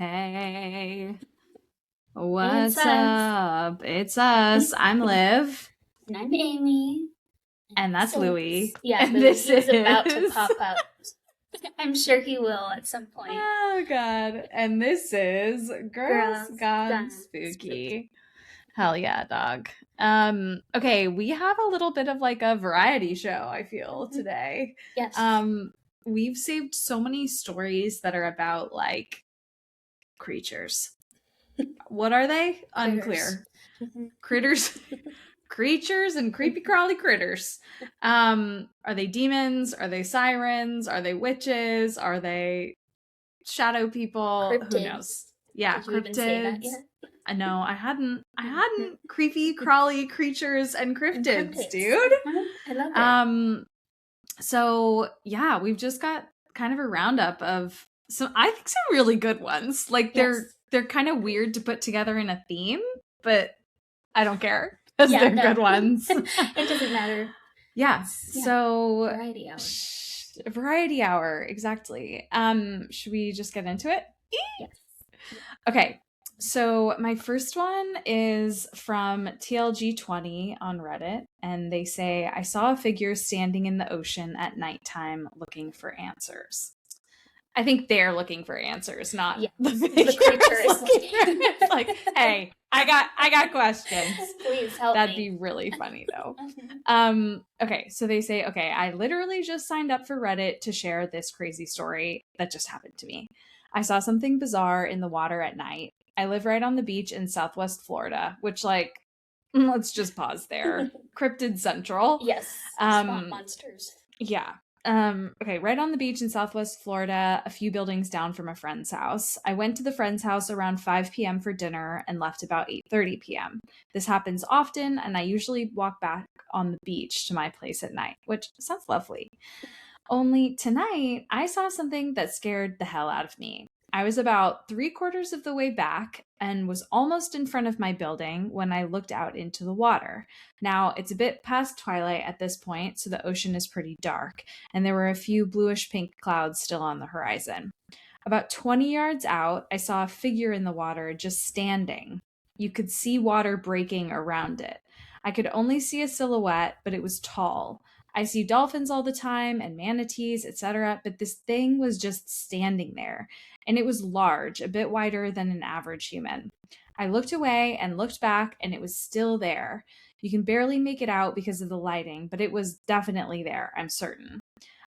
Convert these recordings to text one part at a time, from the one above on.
Hey, It's what's us. up? It's us. I'm Liv, And I'm Amy. and that's So, Louie. yeah, And Louis, this he's about to is. pop up. I'm sure he will at some point. Oh, God. And this is Girls Gone Spooky. Hell yeah, dog. Okay, we have a little bit of like a variety show, I feel, today. Yes. We've saved so many stories that are about like creatures. What are they? Unclear. Critters. Creatures and creepy crawly critters. Are they demons? Are they sirens? Are they witches? Are they shadow people? Cryptids. Who knows? Yeah, Did you even say that yet? I know. I hadn't creepy crawly creatures and cryptids, dude. I love it. So yeah, we've just got kind of a roundup of some, I think, some really good ones. Like they're kind of weird to put together in a theme, but I don't care because they're good ones. It doesn't matter. Yeah. So variety hour. Variety hour, exactly. Should we just get into it? Yes. Okay. So my first one is from TLG20 on Reddit, and they say, I saw a figure standing in the ocean at nighttime looking for answers. I think they're looking for answers, not the creature. Like, hey, I got questions. Please help That'd me. be really funny though. Okay, so they say, okay, I literally just signed up for Reddit to share this crazy story that just happened to me. I saw something bizarre in the water at night. I live right on the beach in Southwest Florida, which, like, let's just pause there. Cryptid Central. Yes. Swamp monsters. Yeah. Okay, right on the beach in Southwest Florida, a few buildings down from a friend's house. I went to the friend's house around 5 p.m. for dinner and left about 8:30 p.m. This happens often, and I usually walk back on the beach to my place at night, which sounds lovely. Only tonight, I saw something that scared the hell out of me. I was about 3/4 of the way back and was almost in front of my building when I looked out into the water. Now, it's a bit past twilight at this point, so the ocean is pretty dark, and there were a few bluish pink clouds still on the horizon. About 20 yards out, I saw a figure in the water just standing. You could see water breaking around it. I could only see a silhouette, but it was tall. I see dolphins all the time and manatees, etc., but this thing was just standing there, and it was large, a bit wider than an average human. I looked away and looked back, and it was still there. You can barely make it out because of the lighting, but it was definitely there, I'm certain.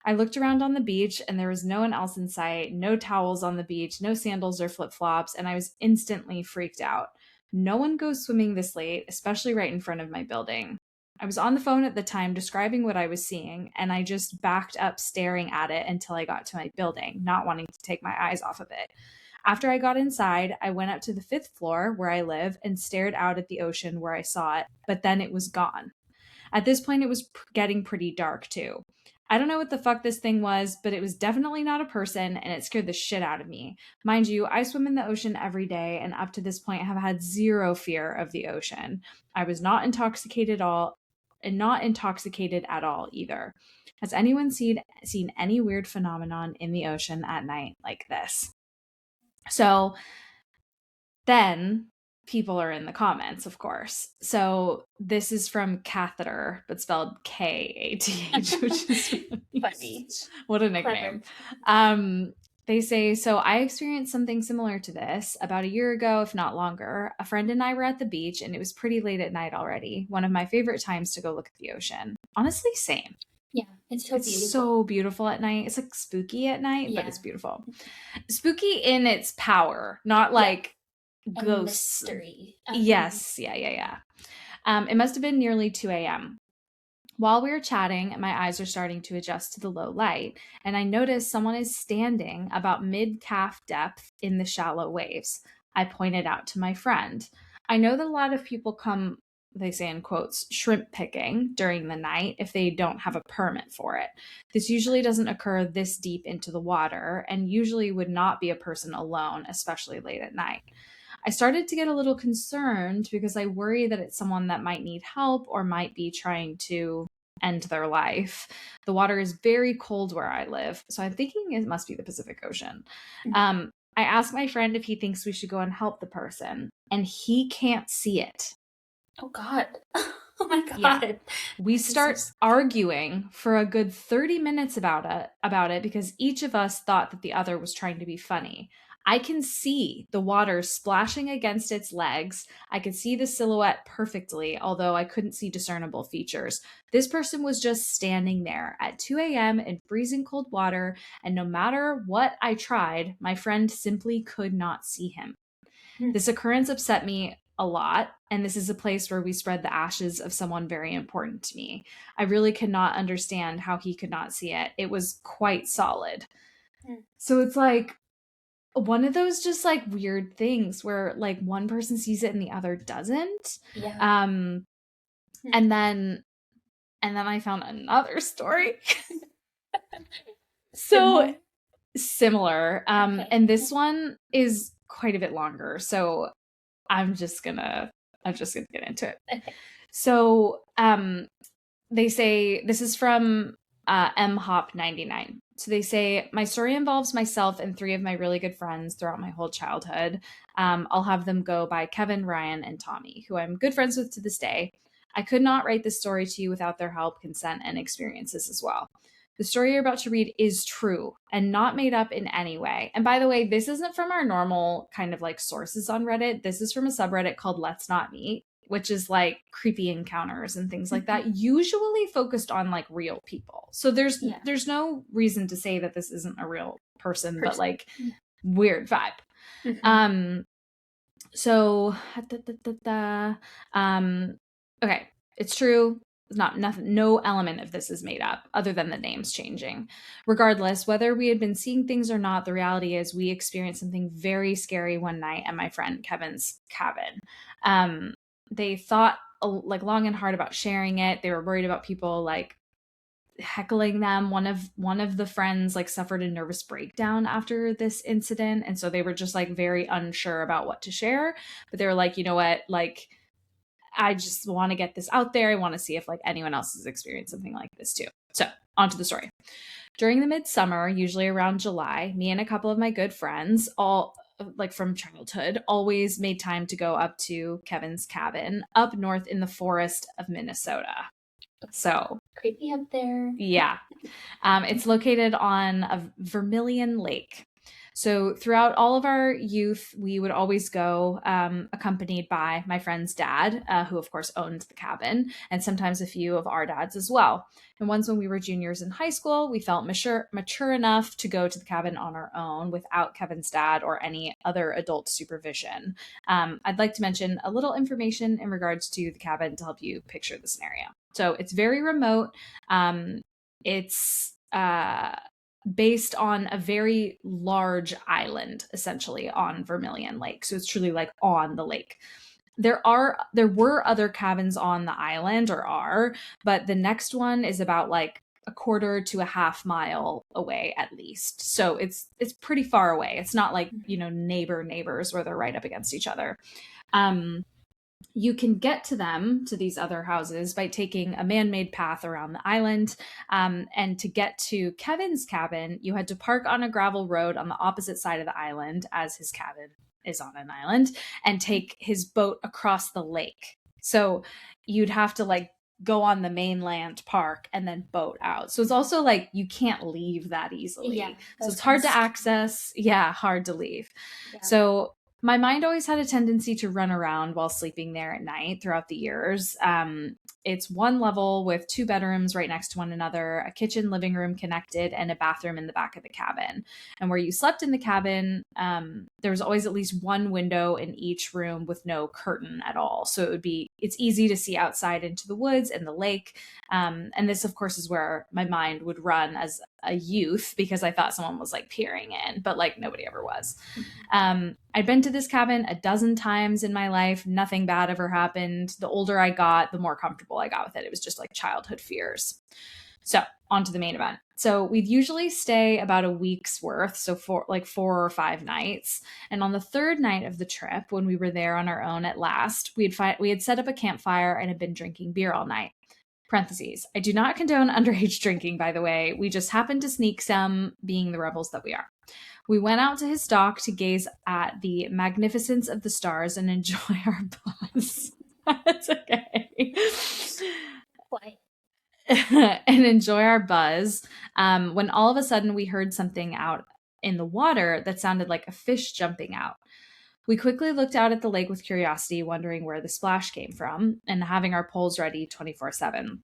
I looked around on the beach, and there was no one else in sight, no towels on the beach, no sandals or flip-flops, and I was instantly freaked out. No one goes swimming this late, especially right in front of my building. I was on the phone at the time describing what I was seeing, and I just backed up staring at it until I got to my building, not wanting to take my eyes off of it. After I got inside, I went up to the 5th floor where I live and stared out at the ocean where I saw it, but then it was gone. At this point, it was getting pretty dark too. I don't know what the fuck this thing was, but it was definitely not a person, and it scared the shit out of me. Mind you, I swim in the ocean every day, and up to this point have had zero fear of the ocean. I was not intoxicated at all either. Has anyone seen any weird phenomenon in the ocean at night like this? So then people are in the comments, of course. So this is from Catheter, but spelled Kath, which is funny. What a nickname. They say, so I experienced something similar to this about a year ago, if not longer. A friend and I were at the beach, and it was pretty late at night already. One of my favorite times to go look at the ocean. Honestly, same. Yeah, it's beautiful. It's so beautiful at night. It's like spooky at night, but it's beautiful. Spooky in its power, not like ghosts. Mystery. Yes. Yeah. It must have been nearly 2 a.m. While we were chatting, my eyes are starting to adjust to the low light, and I notice someone is standing about mid-calf depth in the shallow waves. I pointed out to my friend. I know that a lot of people come, they say in quotes, shrimp picking during the night if they don't have a permit for it. This usually doesn't occur this deep into the water, and usually would not be a person alone, especially late at night. I started to get a little concerned because I worry that it's someone that might need help or might be trying to end their life. The water is very cold where I live, so I'm thinking it must be the Pacific Ocean. I ask my friend if he thinks we should go and help the person, and he can't see it. Oh, God. Oh, my God. Yeah. We start arguing for a good 30 minutes about it because each of us thought that the other was trying to be funny. I can see the water splashing against its legs. I could see the silhouette perfectly, although I couldn't see discernible features. This person was just standing there at 2 a.m. in freezing cold water, and no matter what I tried, my friend simply could not see him. This occurrence upset me a lot, and this is a place where we spread the ashes of someone very important to me. I really could not understand how he could not see it. It was quite solid. So it's like one of those just like weird things where like one person sees it and the other doesn't. Yeah. And then I found another story. So similar. Okay. And this one is quite a bit longer. So I'm just gonna get into it. Okay. So they say, this is from mhop99. So they say, my story involves myself and 3 of my really good friends throughout my whole childhood. I'll have them go by Kevin, Ryan, and Tommy, who I'm good friends with to this day. I could not write this story to you without their help, consent, and experiences as well. The story you're about to read is true and not made up in any way. And by the way, this isn't from our normal kind of like sources on Reddit. This is from a subreddit called Let's Not Meet, which is like creepy encounters and things like that, usually focused on like real people. So there's no reason to say that this isn't a real person. But like weird vibe. So okay, it's true. No element of this is made up other than the names changing. Regardless, whether we had been seeing things or not, the reality is we experienced something very scary one night at my friend Kevin's cabin. They thought like long and hard about sharing it. They were worried about people like heckling them. One of the friends like suffered a nervous breakdown after this incident, and so they were just like very unsure about what to share. But they were like, you know what, like I just want to get this out there. I want to see if like anyone else has experienced something like this too. So on to the story. During the midsummer, usually around July, me and a couple of my good friends, all like from childhood, always made time to go up to Kevin's cabin up north in the forest of Minnesota. So creepy up there. Yeah. It's located on a Vermilion Lake. So throughout all of our youth, we would always go accompanied by my friend's dad, who of course owned the cabin, and sometimes a few of our dads as well. And once when we were juniors in high school, we felt mature enough to go to the cabin on our own without Kevin's dad or any other adult supervision. I'd like to mention a little information in regards to the cabin to help you picture the scenario. So it's very remote. It's based on a very large island, essentially, on Vermilion Lake. So it's truly like on the lake. There were other cabins on the island, or are, but the next one is about like a quarter to a half mile away at least. So it's pretty far away. It's not like, neighbors where they're right up against each other. You can get to these other houses by taking a man-made path around the island. And to get to Kevin's cabin, you had to park on a gravel road on the opposite side of the island, as his cabin is on an island, and take his boat across the lake. So you'd have to like go on the mainland park and then boat out. So it's also like you can't leave that easily. Yeah, so it's hard to access. Yeah, hard to leave. Yeah. So my mind always had a tendency to run around while sleeping there at night throughout the years. It's one level with 2 bedrooms right next to one another, a kitchen, living room connected, and a bathroom in the back of the cabin. And where you slept in the cabin, there was always at least one window in each room with no curtain at all. So it's easy to see outside into the woods and the lake. And this, of course, is where my mind would run as a youth, because I thought someone was like peering in, but like nobody ever was. I'd been to this cabin a dozen times in my life. Nothing bad ever happened. The older I got, the more comfortable I got with it. It was just like childhood fears. So on to the main event. So we'd usually stay about a week's worth. So for like 4 or 5 nights. And on the 3rd night of the trip, when we were there on our own at last, we had set up a campfire and had been drinking beer all night. Parentheses. I do not condone underage drinking, by the way. We just happened to sneak some, being the rebels that we are. We went out to his dock to gaze at the magnificence of the stars and enjoy our buzz. That's okay. Why? And enjoy our buzz. When all of a sudden we heard something out in the water that sounded like a fish jumping out. We quickly looked out at the lake with curiosity, wondering where the splash came from, and having our poles ready 24/7.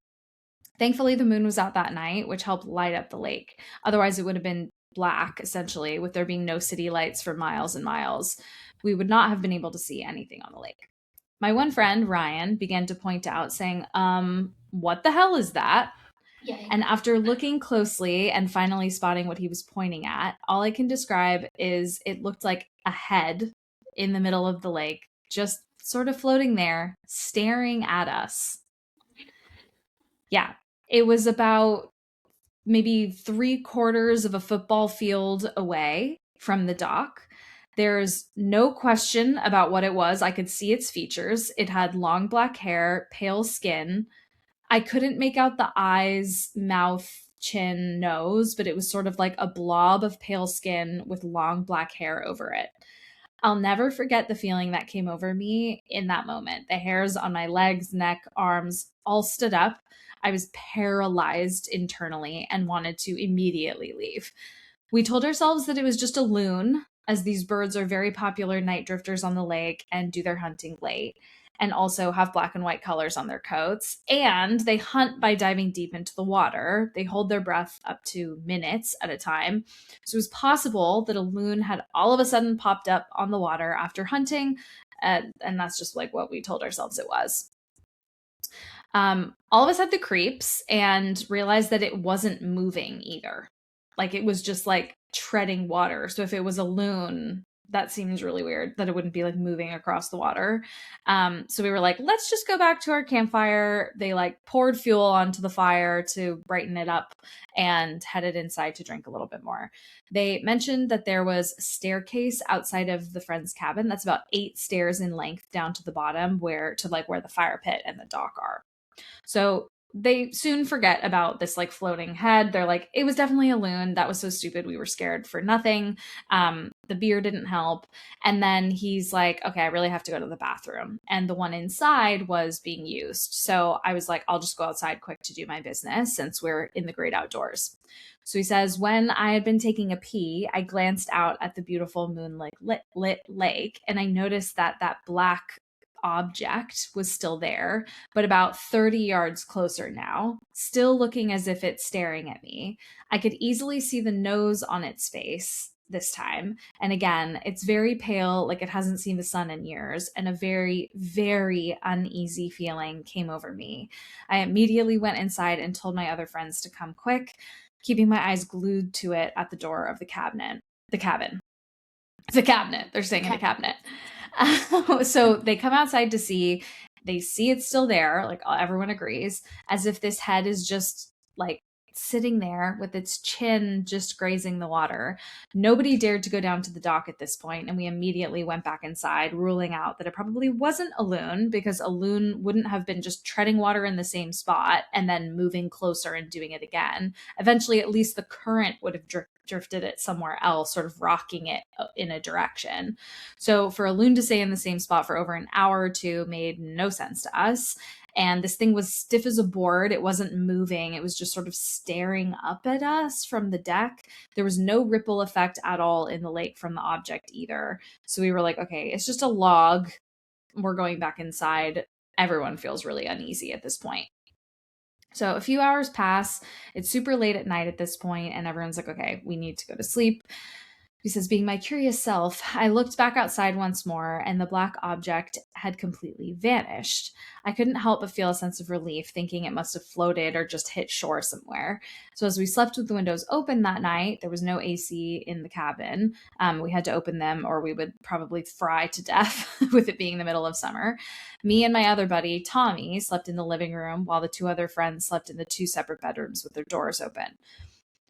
Thankfully, the moon was out that night, which helped light up the lake. Otherwise, it would have been black, essentially, with there being no city lights for miles and miles. We would not have been able to see anything on the lake. My one friend, Ryan, began to point out, saying, what the hell is that? Yikes. And after looking closely and finally spotting what he was pointing at, all I can describe is it looked like a head in the middle of the lake, just sort of floating there, staring at us. Yeah, it was about maybe 3/4 of a football field away from the dock. There's no question about what it was. I could see its features. It had long black hair, pale skin. I couldn't make out the eyes, mouth, chin, nose, but it was sort of like a blob of pale skin with long black hair over it. I'll never forget the feeling that came over me in that moment. The hairs on my legs, neck, arms all stood up. I was paralyzed internally and wanted to immediately leave. We told ourselves that it was just a loon, as these birds are very popular night drifters on the lake and do their hunting late, and also have black and white colors on their coats. And they hunt by diving deep into the water. They hold their breath up to minutes at a time. So it was possible that a loon had all of a sudden popped up on the water after hunting. And that's just like what we told ourselves it was. All of us had the creeps and realized that it wasn't moving either. Like it was just like treading water. So if it was a loon, that seems really weird that it wouldn't be like moving across the water. So we were like, let's just go back to our campfire. They like poured fuel onto the fire to brighten it up and headed inside to drink a little bit more. They mentioned that there was a staircase outside of the friend's cabin that's about 8 stairs in length down to the bottom where the fire pit and the dock are. So they soon forget about this like floating head. They're like, it was definitely a loon. That was so stupid. We were scared for nothing. The beer didn't help. And then he's like, okay, I really have to go to the bathroom. And the one inside was being used. So I was like, I'll just go outside quick to do my business since we're in the great outdoors. So he says, when I had been taking a pee, I glanced out at the beautiful moonlit lit lake, and I noticed that black object was still there, but about 30 yards closer now, still looking as if it's staring at me. I could easily see the nose on its face this time. And again, it's very pale, like it hasn't seen the sun in years, and a very, very uneasy feeling came over me. I immediately went inside and told my other friends to come quick, keeping my eyes glued to it at the door of the cabin. It's a cabinet. They're staying in a cabinet. So they come outside to see. They see it's still there. Like everyone agrees, as if this head is just like sitting there with its chin just grazing the water. Nobody dared to go down to the dock at this point, and we immediately went back inside, ruling out that it probably wasn't a loon, because a loon wouldn't have been just treading water in the same spot and then moving closer and doing it again. Eventually, at least the current would have drifted it somewhere else, sort of rocking it in a direction. So for a loon to stay in the same spot for over an hour or two made no sense to us. And this thing was stiff as a board. It wasn't moving. It was just sort of staring up at us from the deck. There was no ripple effect at all in the lake from the object either. So we were like, okay, it's just a log. We're going back inside. Everyone feels really uneasy at this point. So a few hours pass. It's super late at night at this point, and everyone's like, okay, we need to go to sleep. He says, being my curious self, I looked back outside once more, and the black object had completely vanished. I couldn't help but feel a sense of relief, thinking it must have floated or just hit shore somewhere. So as we slept with the windows open that night, there was no AC in the cabin. We had to open them or we would probably fry to death with it being the middle of summer. Me and my other buddy, Tommy, slept in the living room while the 2 other friends slept in the 2 separate bedrooms with their doors open.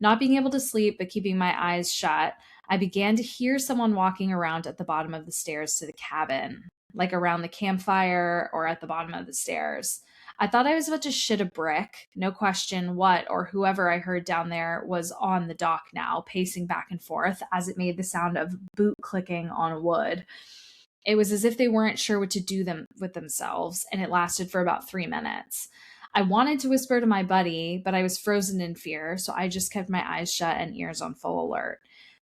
Not being able to sleep, but keeping my eyes shut, I began to hear someone walking around at the bottom of the stairs to the cabin, like around the campfire or at the bottom of the stairs. I thought I was about to shit a brick. No question what or whoever I heard down there was on the dock now, pacing back and forth as it made the sound of boot clicking on wood. It was as if they weren't sure what to do with themselves, and it lasted for about 3 minutes. I wanted to whisper to my buddy, but I was frozen in fear, so I just kept my eyes shut and ears on full alert.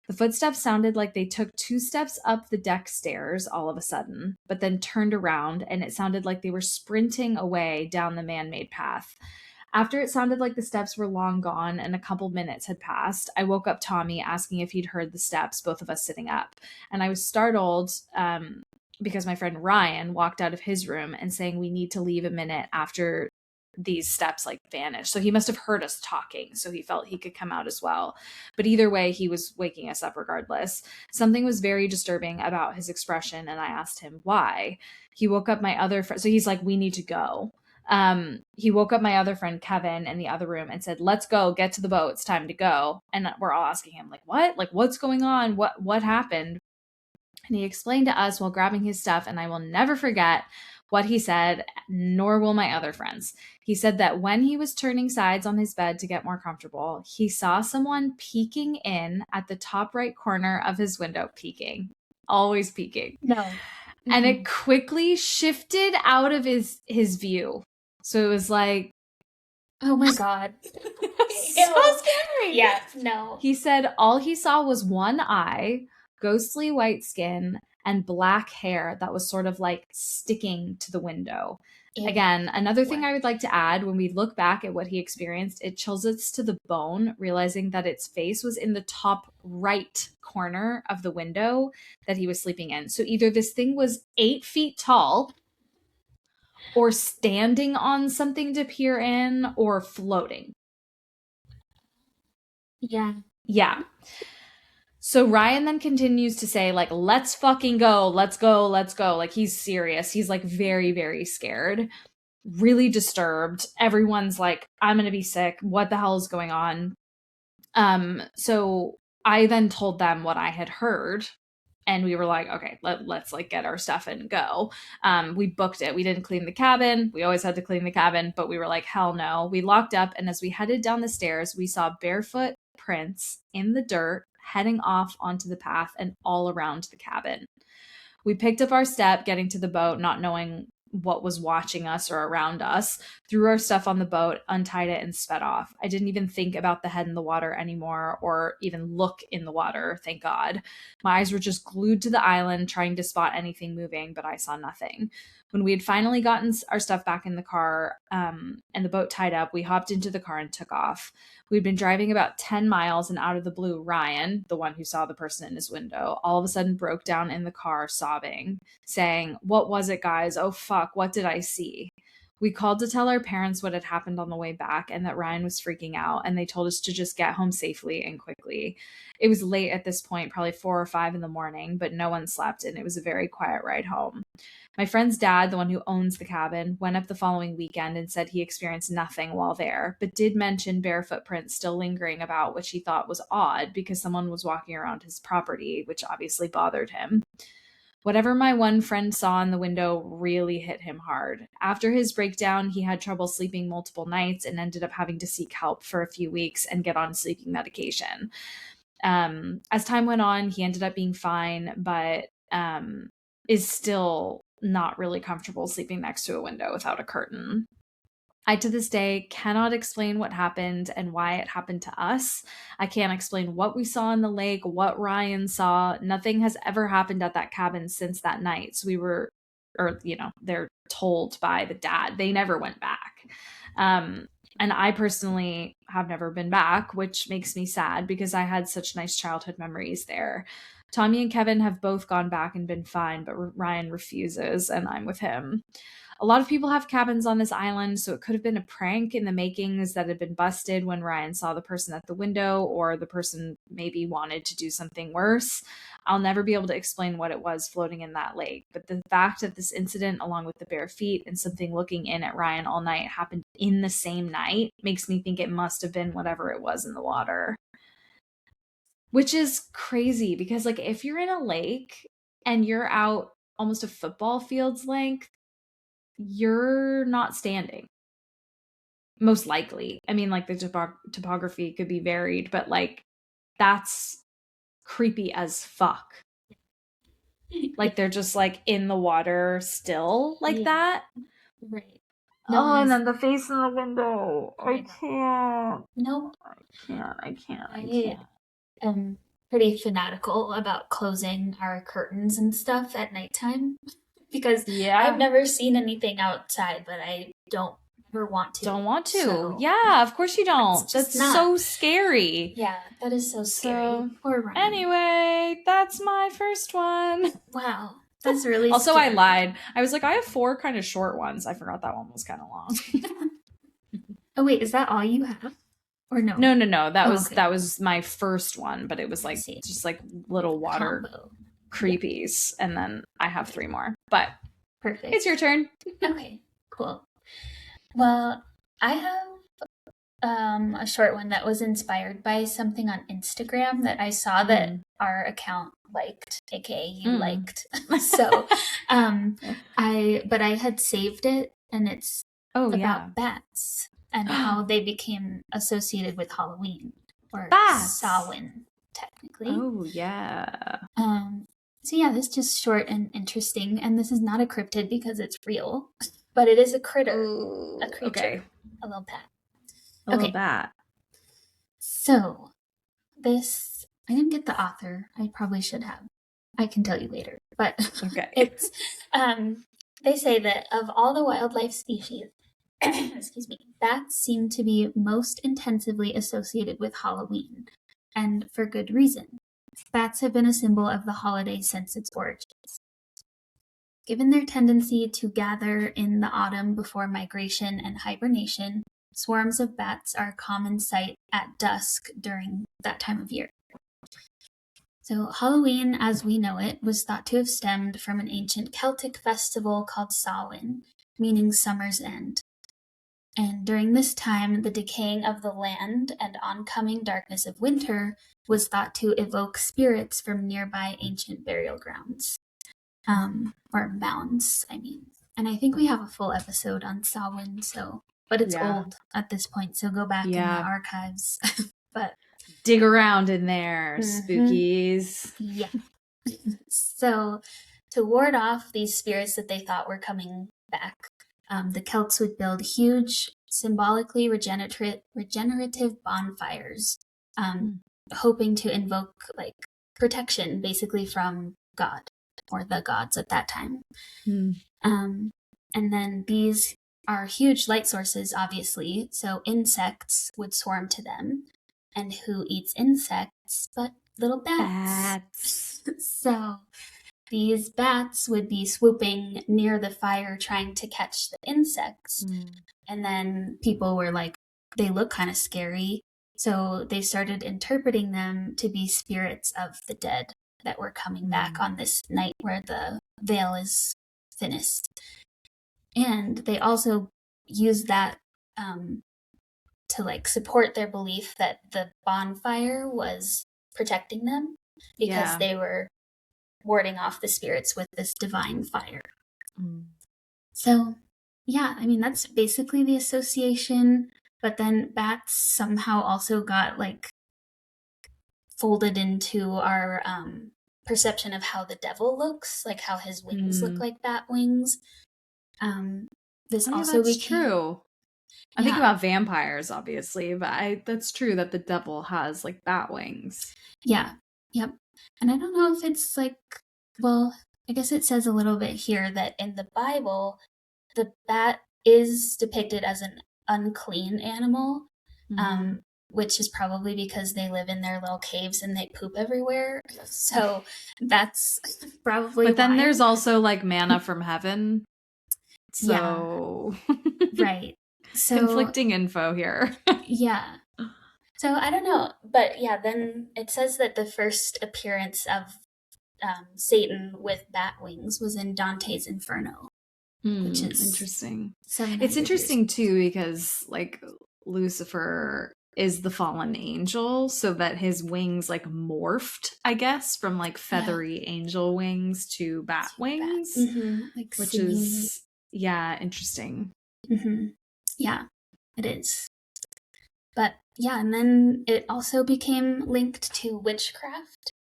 The footsteps sounded like they took 2 steps up the deck stairs all of a sudden, but then turned around, and it sounded like they were sprinting away down the man made path. After it sounded like the steps were long gone and a couple minutes had passed, I woke up Tommy asking if he'd heard the steps, both of us sitting up. And I was startled because my friend Ryan walked out of his room and saying we need to leave a minute after these steps like vanished. So he must have heard us talking, so he felt he could come out as well. But either way, he was waking us up regardless. Something was very disturbing about his expression, and I asked him why. He woke up my other friend, so he's like, we need to go. He woke up my other friend Kevin in the other room and said, let's go, get to the boat, it's time to go. And we're all asking him, like, what? Like, what's going on? What happened? And he explained to us while grabbing his stuff, and I will never forget what he said, nor will my other friends. He said that when he was turning sides on his bed to get more comfortable, he saw someone peeking in at the top right corner of his window, peeking, always peeking. No. Mm-hmm. And it quickly shifted out of his view. So it was like, oh my God. So scary. Yeah, no. He said all he saw was one eye, ghostly white skin, and black hair that was sort of like sticking to the window. Ew. Again, another thing I would like to add, when we look back at what he experienced, it chills us to the bone, realizing that its face was in the top right corner of the window that he was sleeping in. So either this thing was 8 feet tall, or standing on something to peer in, or floating. Yeah. Yeah. So Ryan then continues to say, like, let's fucking go. Let's go. Let's go. Like, he's serious. He's like very, very scared, really disturbed. Everyone's like, I'm going to be sick. What the hell is going on? So I then told them what I had heard. And we were like, okay, let's like get our stuff and go. We booked it. We didn't clean the cabin. We always had to clean the cabin, but we were like, hell no. We locked up. And as we headed down the stairs, we saw barefoot prints in the dirt heading off onto the path and all around the cabin. We picked up our step, getting to the boat, not knowing what was watching us or around us, threw our stuff on the boat, untied it, and sped off. I didn't even think about the head in the water anymore or even look in the water, thank God. My eyes were just glued to the island, trying to spot anything moving, but I saw nothing. When we had finally gotten our stuff back in the car and the boat tied up, we hopped into the car and took off. We'd been driving about 10 miles, and out of the blue, Ryan, the one who saw the person in his window, all of a sudden broke down in the car sobbing, saying, "What was it, guys? Oh, fuck, what did I see?" We called to tell our parents what had happened on the way back and that Ryan was freaking out, and they told us to just get home safely and quickly. It was late at this point, probably 4 or 5 in the morning, but no one slept, and it was a very quiet ride home. My friend's dad, the one who owns the cabin, went up the following weekend and said he experienced nothing while there, but did mention barefoot prints still lingering about, which he thought was odd because someone was walking around his property, which obviously bothered him. Whatever my one friend saw in the window really hit him hard. After his breakdown, he had trouble sleeping multiple nights and ended up having to seek help for a few weeks and get on sleeping medication. As time went on, he ended up being fine, but is still not really comfortable sleeping next to a window without a curtain. I, to this day, cannot explain what happened and why it happened to us. I can't explain what we saw in the lake, what Ryan saw. Nothing has ever happened at that cabin since that night. So they're told by the dad. They never went back. And I personally have never been back, which makes me sad because I had such nice childhood memories there. Tommy and Kevin have both gone back and been fine, but Ryan refuses, and I'm with him. A lot of people have cabins on this island, so it could have been a prank in the makings that had been busted when Ryan saw the person at the window, or the person maybe wanted to do something worse. I'll never be able to explain what it was floating in that lake, but the fact that this incident, along with the bare feet and something looking in at Ryan all night, happened in the same night makes me think it must have been whatever it was in the water. Which is crazy because, like, if you're in a lake and you're out almost a football field's length, you're not standing. most likely. I mean, like the topography could be varied, but like that's creepy as fuck. Like they're just like in the water still like that. Right. No, and then the face in the window. I can't. Nope. I can't. I am pretty fanatical about closing our curtains and stuff at nighttime because I've never seen anything outside, but I don't ever want to. Don't want to. So, yeah, of course you don't. That's so scary. Yeah, that is so scary. Poor Ryan. Anyway, that's my first one. Wow. That's really also, scary. I lied. I was like, I have 4 kind of short ones. I forgot that one was kind of long. Oh, wait, is that all you have? Or no? No. That was my first one, but it was like just like little water creepies, and then I have 3 more. But perfect. It's your turn. Okay, cool. Well, I have a short one that was inspired by something on Instagram that I saw that our account liked, aka you liked. So I had saved it, and it's about bats and how they became associated with Halloween, or Samhain, technically. Oh yeah. So yeah, this is just short and interesting, and this is not a cryptid because it's real, but it is a critter. Ooh, a creature. A little bat. A little bat. So, this, I didn't get the author. I probably should have. I can tell you later. But it's, they say that of all the wildlife species, excuse me, bats seem to be most intensively associated with Halloween, and for good reason. Bats have been a symbol of the holiday since its origins. Given their tendency to gather in the autumn before migration and hibernation, swarms of bats are a common sight at dusk during that time of year. So Halloween, as we know it, was thought to have stemmed from an ancient Celtic festival called Samhain, meaning summer's end. And during this time, the decaying of the land and oncoming darkness of winter was thought to evoke spirits from nearby ancient burial grounds. Or mounds, I mean. And I think we have a full episode on Samhain, but it's old at this point, so go back in the archives. But dig around in there, spookies. Yeah. So to ward off these spirits that they thought were coming back, the Celts would build huge, symbolically regenerative bonfires, hoping to invoke like protection, basically from God or the gods at that time. And then these are huge light sources, obviously, so insects would swarm to them. And who eats insects but little bats? So these bats would be swooping near the fire trying to catch the insects. And then people were like, they look kind of scary. So they started interpreting them to be spirits of the dead that were coming back on this night where the veil is thinnest. And they also used that to like support their belief that the bonfire was protecting them because they were warding off the spirits with this divine fire. So, yeah, I mean, that's basically the association. But then bats somehow also got like folded into our perception of how the devil looks, like how his wings look like bat wings. This also became true. I think about vampires, obviously, but that's true that the devil has like bat wings. Yeah. Yep. And I don't know if it's like, well, I guess it says a little bit here that in the Bible, the bat is depicted as an unclean animal, which is probably because they live in their little caves and they poop everywhere. So that's probably But then there's also like manna from heaven. So right. So conflicting info here. Yeah. So I don't know, but yeah, then it says that the first appearance of Satan with bat wings was in Dante's Inferno, which is interesting. It's interesting too because like Lucifer is the fallen angel, so that his wings like morphed, I guess, from like feathery angel wings to bat wings, like which is interesting. Yeah. it is. But yeah, and then it also became linked to witchcraft,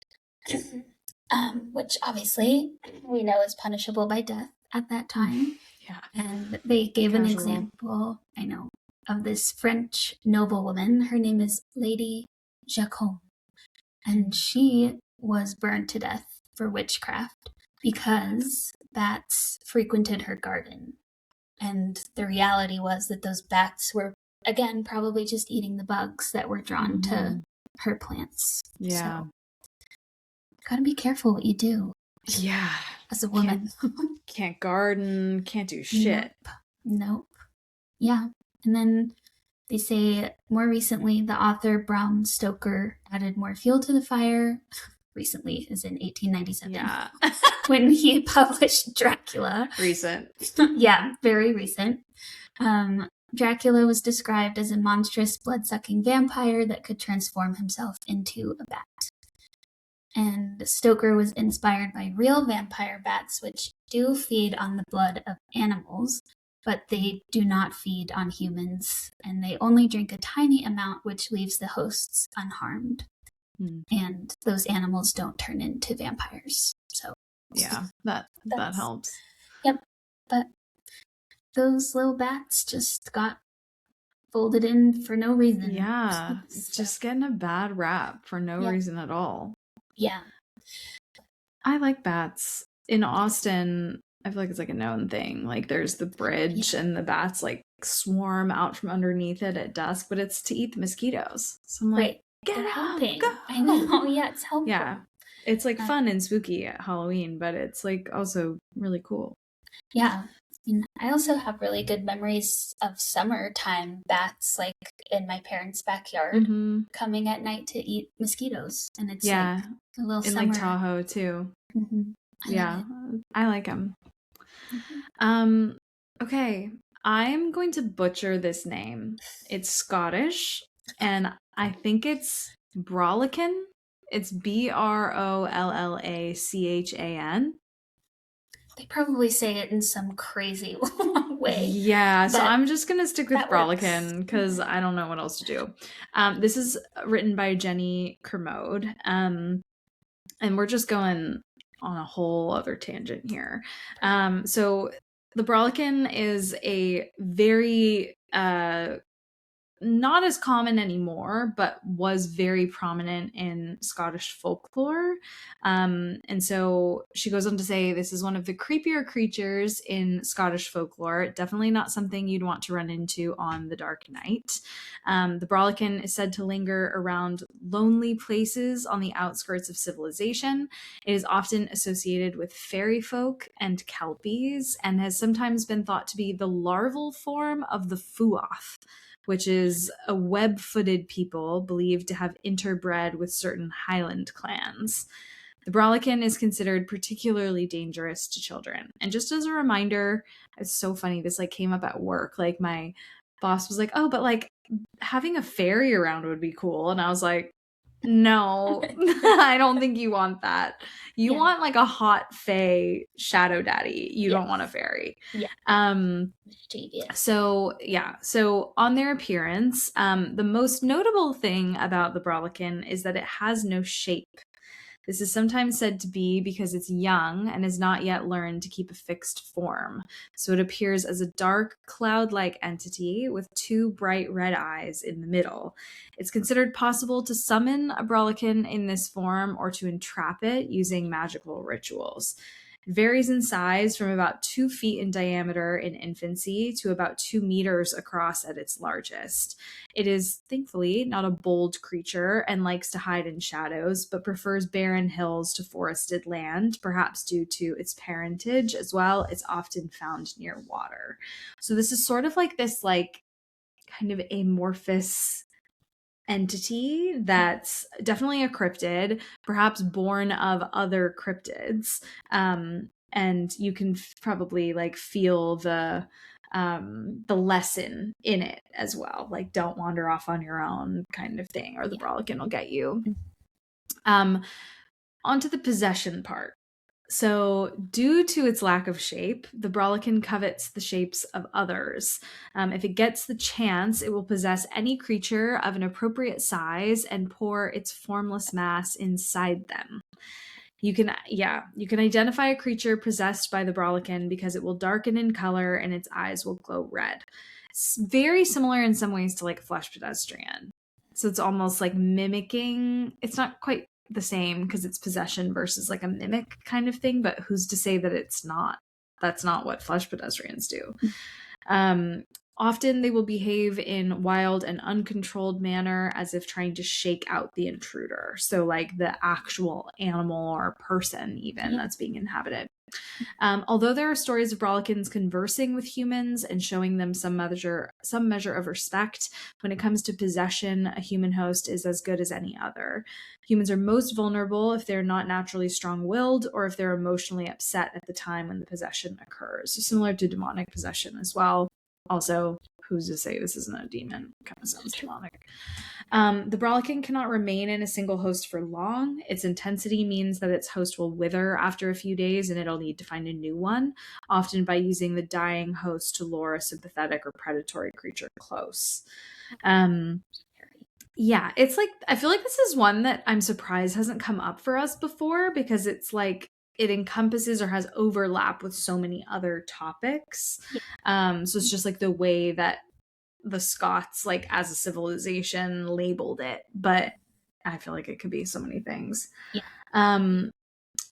which obviously we know is punishable by death at that time. Yeah. And they gave an example, I know, of this French noblewoman. Her name is Lady Jacome, and she was burned to death for witchcraft because bats frequented her garden. And the reality was that those bats were, again, probably just eating the bugs that were drawn to her plants. Yeah. So, gotta be careful what you do. Yeah. As a woman. Can't garden, can't do shit. Nope. Yeah. And then they say more recently, the author Bram Stoker added more fuel to the fire. Recently, as in 1897. Yeah. When he published Dracula. Recent. Yeah, very recent. Dracula was described as a monstrous blood-sucking vampire that could transform himself into a bat. And Stoker was inspired by real vampire bats, which do feed on the blood of animals, but they do not feed on humans, and they only drink a tiny amount, which leaves the hosts unharmed. And those animals don't turn into vampires. So yeah, that helps. Yep. But those little bats just got folded in for no reason. Yeah. Just getting a bad rap for no reason at all. Yeah. I like bats. In Austin, I feel like it's like a known thing. Like there's the bridge and the bats like swarm out from underneath it at dusk, but it's to eat the mosquitoes. So I'm like, they're helping. Go. I know. Yeah, it's helpful. Yeah. It's like fun and spooky at Halloween, but it's like also really cool. Yeah. I also have really good memories of summertime bats, like in my parents' backyard, coming at night to eat mosquitoes. And it's like a little in summer. Lake Tahoe too. I like them. Okay, I'm going to butcher this name. It's Scottish, and I think it's Brolican. It's Brollachan. They probably say it in some crazy way. Yeah, so I'm just going to stick with Brolican because I don't know what else to do. This is written by Jenny Kermode, and we're just going on a whole other tangent here. So the Brolican is a very not as common anymore, but was very prominent in Scottish folklore. And so she goes on to say this is one of the creepier creatures in Scottish folklore. Definitely not something you'd want to run into on the dark night. The Brolican is said to linger around lonely places on the outskirts of civilization. It is often associated with fairy folk and kelpies and has sometimes been thought to be the larval form of the fuath, which is a web-footed people believed to have interbred with certain Highland clans. The Brolican is considered particularly dangerous to children. And just as a reminder, it's so funny, this like came up at work. Like my boss was like, oh, but like having a fairy around would be cool. And I was like, no, I don't think you want that. You want like a hot fae shadow daddy. You don't want a fairy. So on their appearance, the most notable thing about the Brolican is that it has no shape. This is sometimes said to be because it's young and has not yet learned to keep a fixed form. So it appears as a dark, cloud-like entity with two bright red eyes in the middle. It's considered possible to summon a Brolican in this form or to entrap it using magical rituals. It varies in size from about 2 feet in diameter in infancy to about 2 meters across at its largest. It is, thankfully, not a bold creature and likes to hide in shadows, but prefers barren hills to forested land, perhaps due to its parentage as well. It's often found near water. So this is sort of like this, like, kind of amorphous entity that's definitely a cryptid, perhaps born of other cryptids. And you can probably like feel the lesson in it as well. Like, don't wander off on your own kind of thing, or the Brolican will get you. Onto the possession part. So, due to its lack of shape, the Brolican covets the shapes of others. If it gets the chance, it will possess any creature of an appropriate size and pour its formless mass inside them. You can identify a creature possessed by the Brolican because it will darken in color and its eyes will glow red. It's very similar in some ways to like a flesh pedestrian. So it's almost like mimicking. It's not quite the same because it's possession versus like a mimic kind of thing, but who's to say that it's not? That's not what flesh pedestrians do. Often they will behave in wild and uncontrolled manner as if trying to shake out the intruder. So like the actual animal or person even that's being inhabited. Although there are stories of Brolicans conversing with humans and showing them some measure of respect, when it comes to possession, a human host is as good as any other. Humans are most vulnerable if they're not naturally strong-willed or if they're emotionally upset at the time when the possession occurs. So similar to demonic possession as well. Also, who's to say this isn't a demon? Kind of sounds demonic. The Brolican cannot remain in a single host for long. Its intensity means that its host will wither after a few days and it'll need to find a new one, often by using the dying host to lure a sympathetic or predatory creature close. Yeah, it's like, I feel like this is one that I'm surprised hasn't come up for us before because it's like, it encompasses or has overlap with so many other topics. So it's just like the way that the Scots, like as a civilization, labeled it, but I feel like it could be so many things.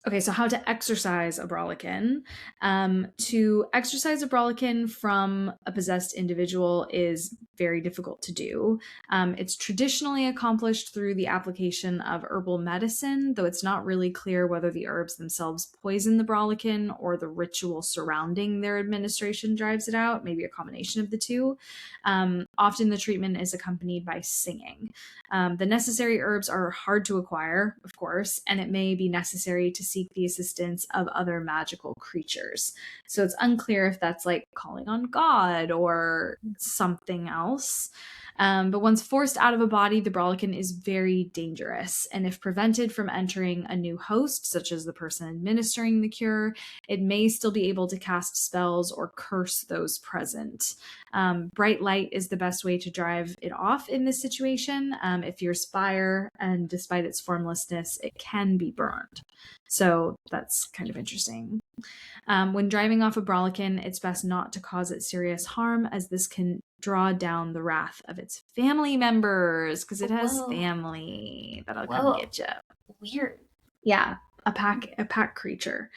Okay, so how to exorcise a Brolican. To exorcise a Brolican from a possessed individual is very difficult to do. It's traditionally accomplished through the application of herbal medicine, though it's not really clear whether the herbs themselves poison the Brolican or the ritual surrounding their administration drives it out, maybe a combination of the two. Often the treatment is accompanied by singing. The necessary herbs are hard to acquire, of course, and it may be necessary to seek the assistance of other magical creatures. So it's unclear if that's like calling on God or something else. But once forced out of a body, the Brolican is very dangerous. And if prevented from entering a new host, such as the person administering the cure, it may still be able to cast spells or curse those present. Bright light is the best way to drive it off in this situation. It fears fire, and despite its formlessness, it can be burned. So that's kind of interesting. When driving off a Brolican, it's best not to cause it serious harm, as this can draw down the wrath of its family members, because it has family that'll come get you. Weird. Yeah, a pack creature.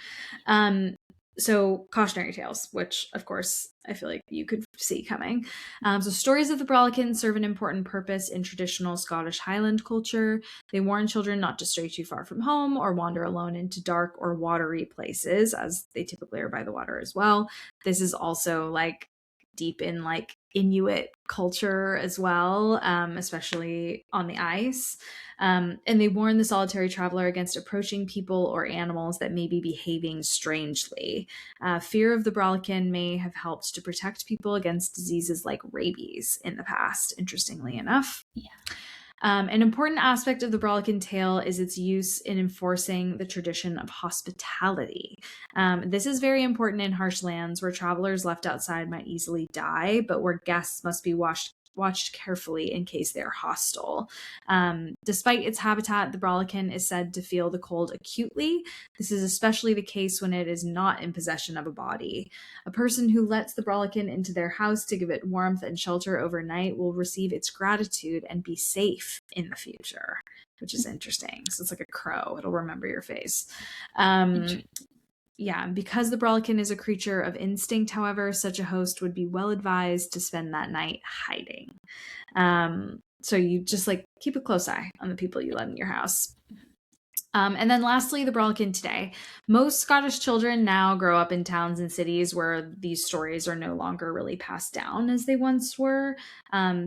So cautionary tales, which of course I feel like you could see coming. So stories of the Brolican serve an important purpose in traditional Scottish Highland culture. They warn children not to stray too far from home or wander alone into dark or watery places, as they typically are by the water as well. This is also like deep in like Inuit culture as well, especially on the ice. And they warn the solitary traveler against approaching people or animals that may be behaving strangely. Fear of the Brolican may have helped to protect people against diseases like rabies in the past, interestingly enough. An important aspect of the Brolican tale is its use in enforcing the tradition of hospitality. This is very important in harsh lands where travelers left outside might easily die, but where guests must be watched carefully in case they are hostile. Despite its habitat, the Brolican is said to feel the cold acutely. This is especially the case when it is not in possession of a body. A person who lets the Brolican into their house to give it warmth and shelter overnight will receive its gratitude and be safe in the future, which is interesting. So it's like a crow. It'll remember your face. Yeah, because the Brolican is a creature of instinct, however, such a host would be well advised to spend that night hiding. So you just like keep a close eye on the people you let in your house. And then lastly, the Brolican today. Most Scottish children now grow up in towns and cities where these stories are no longer really passed down as they once were.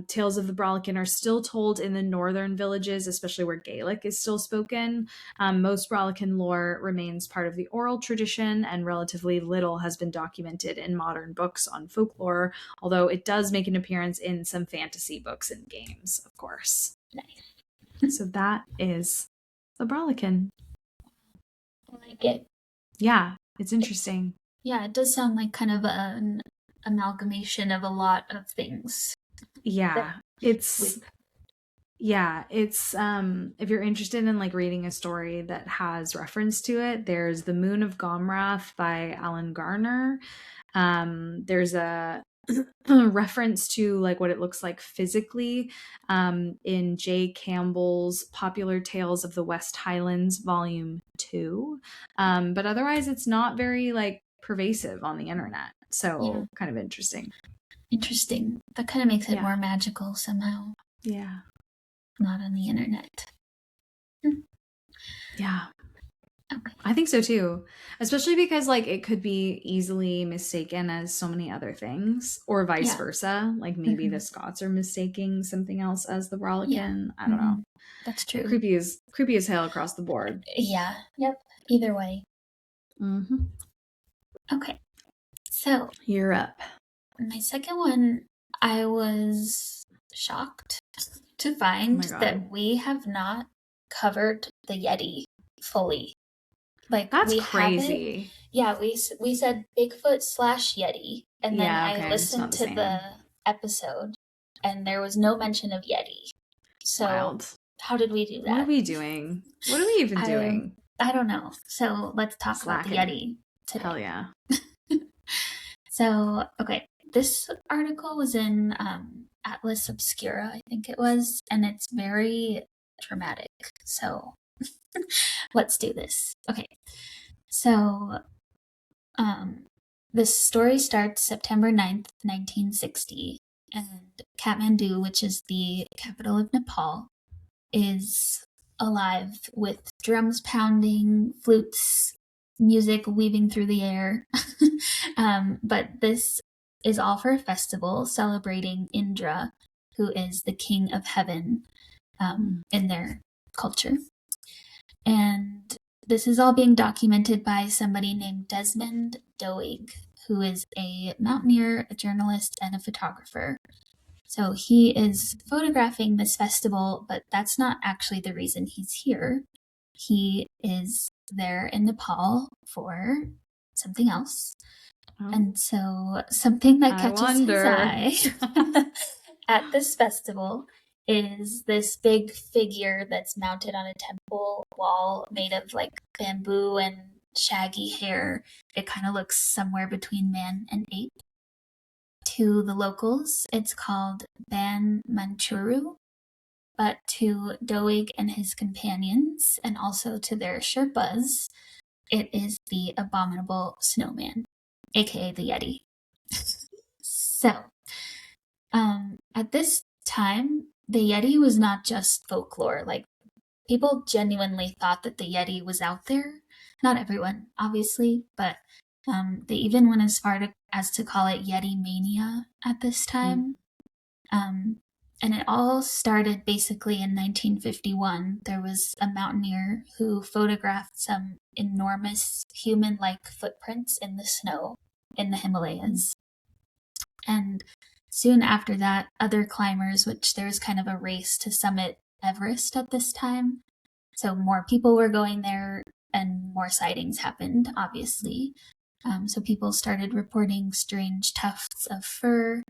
Tales of the Brolican are still told in the northern villages, especially where Gaelic is still spoken. Most Brolican lore remains part of the oral tradition, and relatively little has been documented in modern books on folklore, although it does make an appearance in some fantasy books and games, of course. Nice. So that is the Brolican. I like it. Yeah, it's interesting. Yeah, it does sound like kind of an amalgamation of a lot of things that Yeah, it's we've. yeah, it's if you're interested in like reading a story that has reference to it, there's The Moon of Gomrath by Alan Garner. There's a reference to like what it looks like physically in J. Campbell's Popular Tales of the West Highlands, Volume 2. But otherwise, it's not very like pervasive on the internet. Yeah, So kind of interesting. interesting. That kind of makes it Yeah. more magical somehow, Yeah. not on the internet. Hmm. Yeah. Okay. I think so too. Especially because like it could be easily mistaken as so many other things or vice Yeah. versa. Like maybe the Hmm. Scots are mistaking something else as the Yeah. Rollickin. I don't know. Hmm. That's true. Creepy as hell across the board. Yeah. Yep. Either way. Mm-hmm. Okay. So You're up. my second one, I was shocked to Oh my find god. that we have not covered the Yeti fully. Like That's we haven't. crazy. Yeah, we said Bigfoot slash Yeti, and then Yeah, I okay. It's not listened the to the same. episode, and there was no mention of Yeti. So Wild. how did we do What are that? we doing? What are we even I doing? I don't know. So let's talk about the Slacking. Yeti today. Hell yeah. So, okay, this article was in Atlas Obscura, I think it was, and it's very dramatic. So, let's do this. Okay, so this story starts September 9th, 1960, and Kathmandu, which is the capital of Nepal, is alive with drums pounding, flutes, music weaving through the air. But this is all for a festival celebrating Indra, who is the king of heaven in their culture. And this is all being documented by somebody named Desmond Doig, who is a mountaineer, a journalist, and a photographer. So he is photographing this festival, but that's not actually the reason he's here. He is there in Nepal for something else. Oh, And so something that I catches his wonder. eye at this festival is this big figure that's mounted on a temple wall made of like bamboo and shaggy hair. It kind of looks somewhere between man and ape. To the locals, it's called Ban Manchuru, but to Doig and his companions, and also to their Sherpas, it is the abominable snowman, aka the Yeti. So, at this time, the Yeti was not just folklore. Like, people genuinely thought that the Yeti was out there. Not everyone, obviously, but they even went as far as to call it Yeti mania at this time. And it all started basically in 1951. There was a mountaineer who photographed some enormous human like footprints in the snow in the Himalayas. And soon after that, other climbers, which there was kind of a race to summit Everest at this time. So more people were going there and more sightings happened, obviously. So people started reporting strange tufts of fur,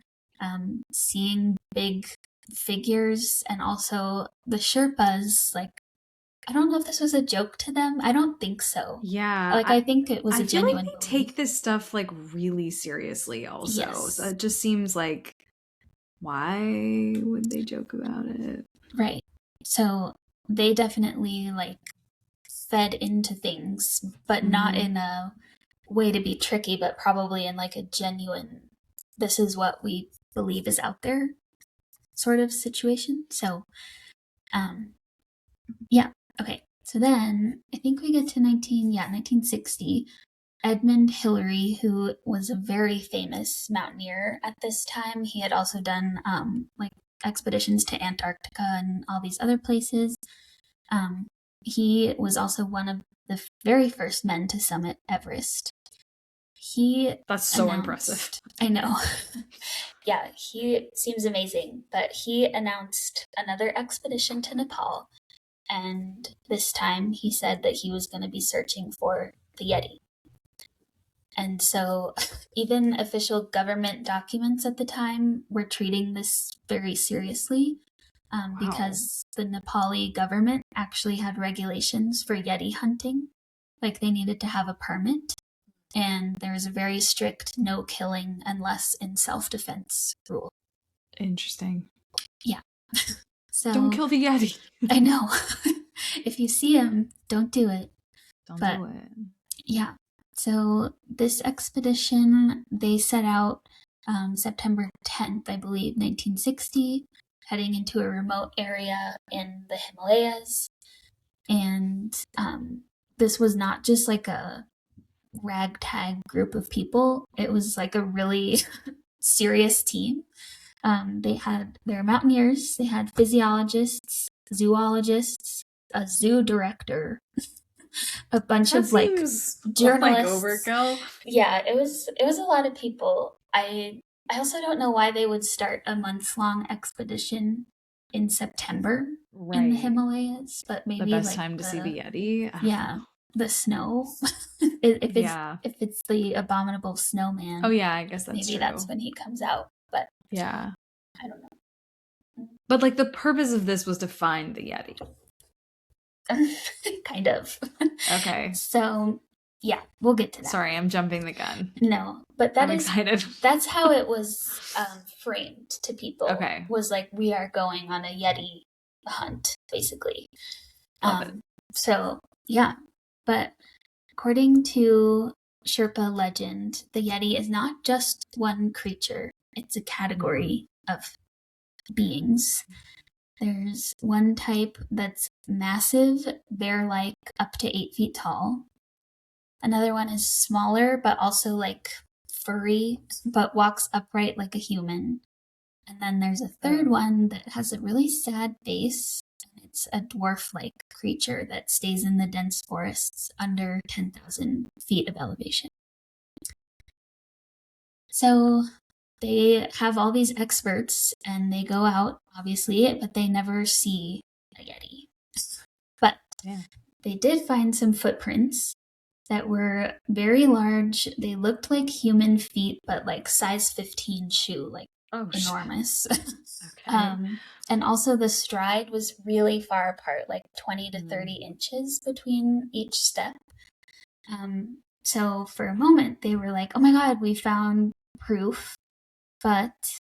seeing big figures, and also the Sherpas. Like, I don't know if this was a joke to them. I don't think so. Yeah, Like, I think it was I a feel like genuine they belief. take this stuff like really seriously also. Yes. So it just seems like why would they joke about it? Right. So they definitely like fed into things, but not in a way to be tricky, but probably in like a genuine, this is what we believe is out there sort of situation. So, yeah. Okay. So then I think we get to 1960. Edmund Hillary, who was a very famous mountaineer at this time, he had also done like expeditions to Antarctica and all these other places. He was also one of the very first men to summit Everest. That's so impressive. I know. Yeah, he seems amazing, but he announced another expedition to Nepal, and this time he said that he was going to be searching for the Yeti. And so even official government documents at the time were treating this very seriously, because the Nepali government actually had regulations for Yeti hunting. Like they needed to have a permit, and there was a very strict no killing unless in self-defense rule. Interesting. Yeah. So don't kill the Yeti. I know. If you see him, don't do it. Don't do it. Yeah. So this expedition, they set out September 10th, I believe, 1960, heading into a remote area in the Himalayas. And this was not just like a ragtag group of people. It was like a really serious team. They had their mountaineers, they had physiologists, zoologists, a zoo director, a bunch of like journalists. Like overkill. Yeah, it was a lot of people. I also don't know why they would start a month-long expedition in September in the Himalayas, but maybe the best like time to see the Yeti. Yeah, the snow. If it's the abominable snowman. Oh yeah, I guess that's maybe true. that's when he comes out. But yeah, I don't know. But like the purpose of this was to find the Yeti. Kind of. Okay. So yeah, we'll get to that. Sorry, I'm jumping the gun. No, but I'm excited. That's how it was framed to people. Okay. Was like, we are going on a Yeti hunt, basically. Love it. So yeah, but according to Sherpa legend, the Yeti is not just one creature. It's a category of beings. There's one type that's massive, bear-like, up to 8 feet tall. Another one is smaller, but also like furry, but walks upright like a human. And then there's a third one that has a really sad face. And it's a dwarf-like creature that stays in the dense forests under 10,000 feet of elevation. So they have all these experts and they go out, obviously, but they never see a Yeti. But they did find some footprints that were very large. They looked like human feet, but like size 15 shoe, like enormous. Okay. And also the stride was really far apart, like 20 to 30 inches between each step. So for a moment they were like, oh my God, we found proof. But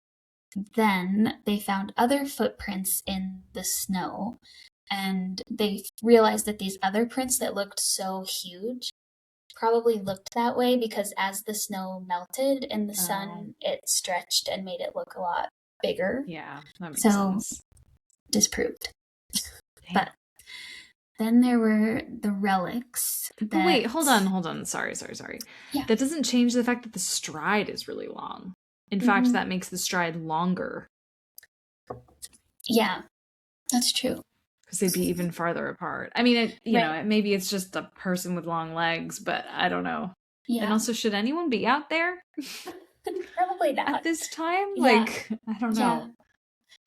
then they found other footprints in the snow, and they realized that these other prints that looked so huge probably looked that way because as the snow melted in the sun, it stretched and made it look a lot bigger. Yeah, that makes sense. Disproved. But then there were the relics. Wait, hold on. Sorry. Yeah. That doesn't change the fact that the stride is really long. In fact, that makes the stride longer. Yeah, that's true. Because they'd be even farther apart. I mean, you know, maybe it's just a person with long legs, but I don't know. Yeah. And also, should anyone be out there? Probably not. At this time? Yeah. Like, I don't know. Yeah.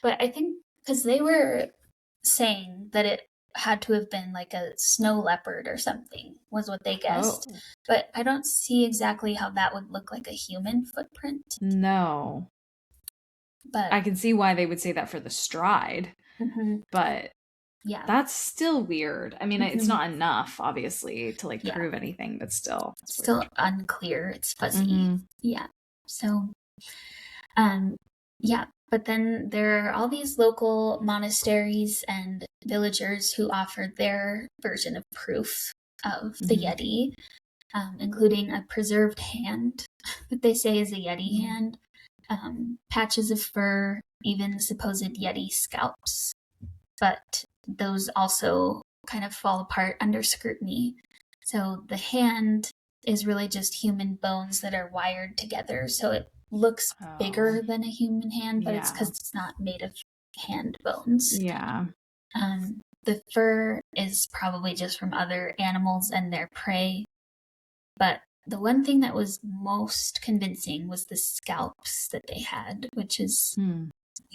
But I think, because they were saying that it had to have been like a snow leopard or something, was what they guessed. Oh. But I don't see exactly how that would look like a human footprint. No. But I can see why they would say that for the stride. But yeah, that's still weird. I mean, it's not enough, obviously, to like prove anything, but still. It's still unclear. It's fuzzy. Yeah. So, yeah. But then there are all these local monasteries and villagers who offered their version of proof of the Yeti, including a preserved hand that they say is a Yeti hand, patches of fur, even supposed Yeti scalps. But those also kind of fall apart under scrutiny. So the hand is really just human bones that are wired together. So it looks bigger than a human hand, but it's because it's not made of hand bones. Yeah. The fur is probably just from other animals and their prey. But the one thing that was most convincing was the scalps that they had, which is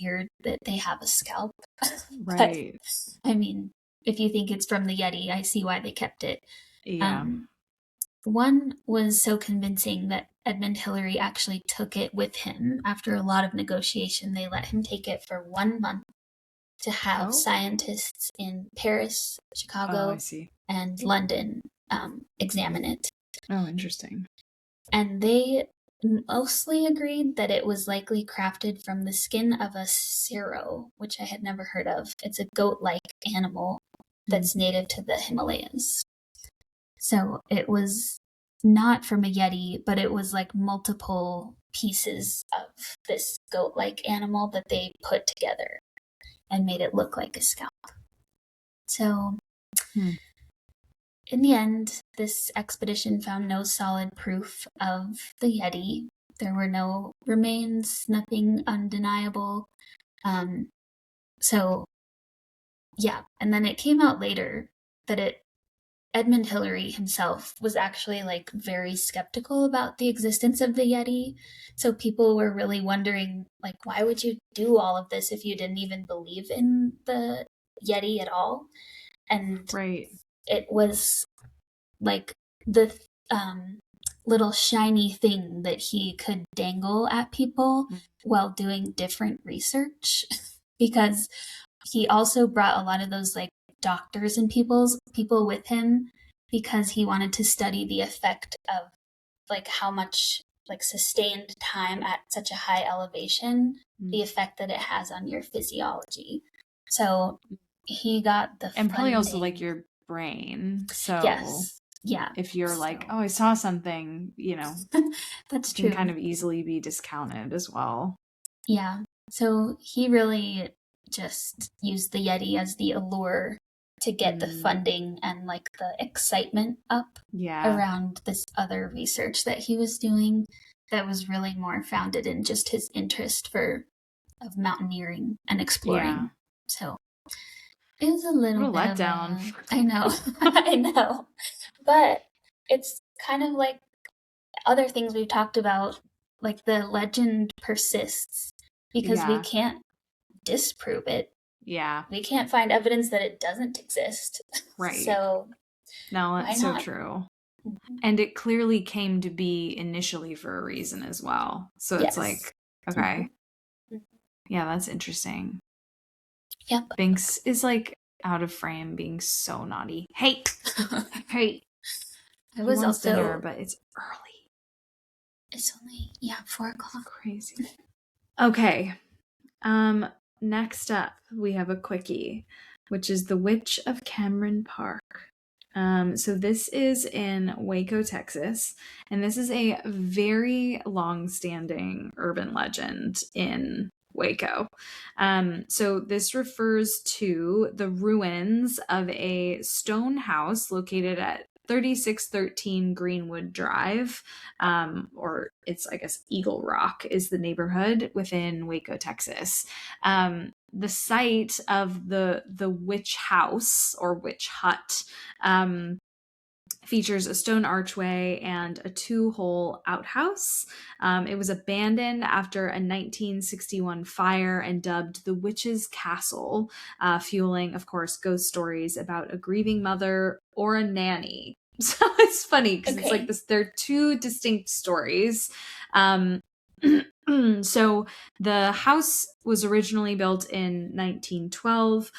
weird that they have a scalp. Right. But, I mean, if you think it's from the Yeti, I see why they kept it. Yeah. One was so convincing that Edmund Hillary actually took it with him. After a lot of negotiation, they let him take it for 1 month to have scientists in Paris, Chicago, and London examine it. Oh, interesting. And they mostly agreed that it was likely crafted from the skin of a serow, which I had never heard of. It's a goat-like animal that's native to the Himalayas. So it was not from a yeti, but it was like multiple pieces of this goat-like animal that they put together and made it look like a scalp. So in the end, this expedition found no solid proof of the yeti. There were no remains, nothing undeniable. So yeah, and then it came out later that Edmund Hillary himself was actually like very skeptical about the existence of the Yeti. So people were really wondering, like, why would you do all of this if you didn't even believe in the Yeti at all? And it was like the little shiny thing that he could dangle at people while doing different research because he also brought a lot of those like doctors and people with him because he wanted to study the effect of like how much like sustained time at such a high elevation, the effect that it has on your physiology. So he got the and probably also like your brain. So yes. Yeah. If you're like, oh, I saw something, that's can true. kind of easily be discounted as well. Yeah. So he really just used the Yeti as the allure to get the funding and like the excitement up around this other research that he was doing that was really more founded in just his interest of mountaineering and exploring. Yeah. So it was a little bit letdown. I know. I know. But it's kind of like other things we've talked about, like the legend persists because we can't disprove it. Yeah. We can't find evidence that it doesn't exist. Right. So no, that's so true. And it clearly came to be initially for a reason as well. So it's like, okay. Yeah, that's interesting. Yep. Binks is like out of frame being so naughty. Hey. Hey. I was also dinner, but it's early. It's only 4 o'clock. Crazy. Okay. Next up, we have a quickie, which is The Witch of Cameron Park. So this is in Waco, Texas, and this is a very long-standing urban legend in Waco. So this refers to the ruins of a stone house located at 3613 Greenwood Drive, or it's, I guess, Eagle Rock is the neighborhood within Waco, Texas. The site of the witch house or witch hut features a stone archway and a 2-hole outhouse. It was abandoned after a 1961 fire and dubbed the Witch's Castle, fueling, of course, ghost stories about a grieving mother or a nanny. So it's funny because it's like this. They're two distinct stories. So the house was originally built in 1912.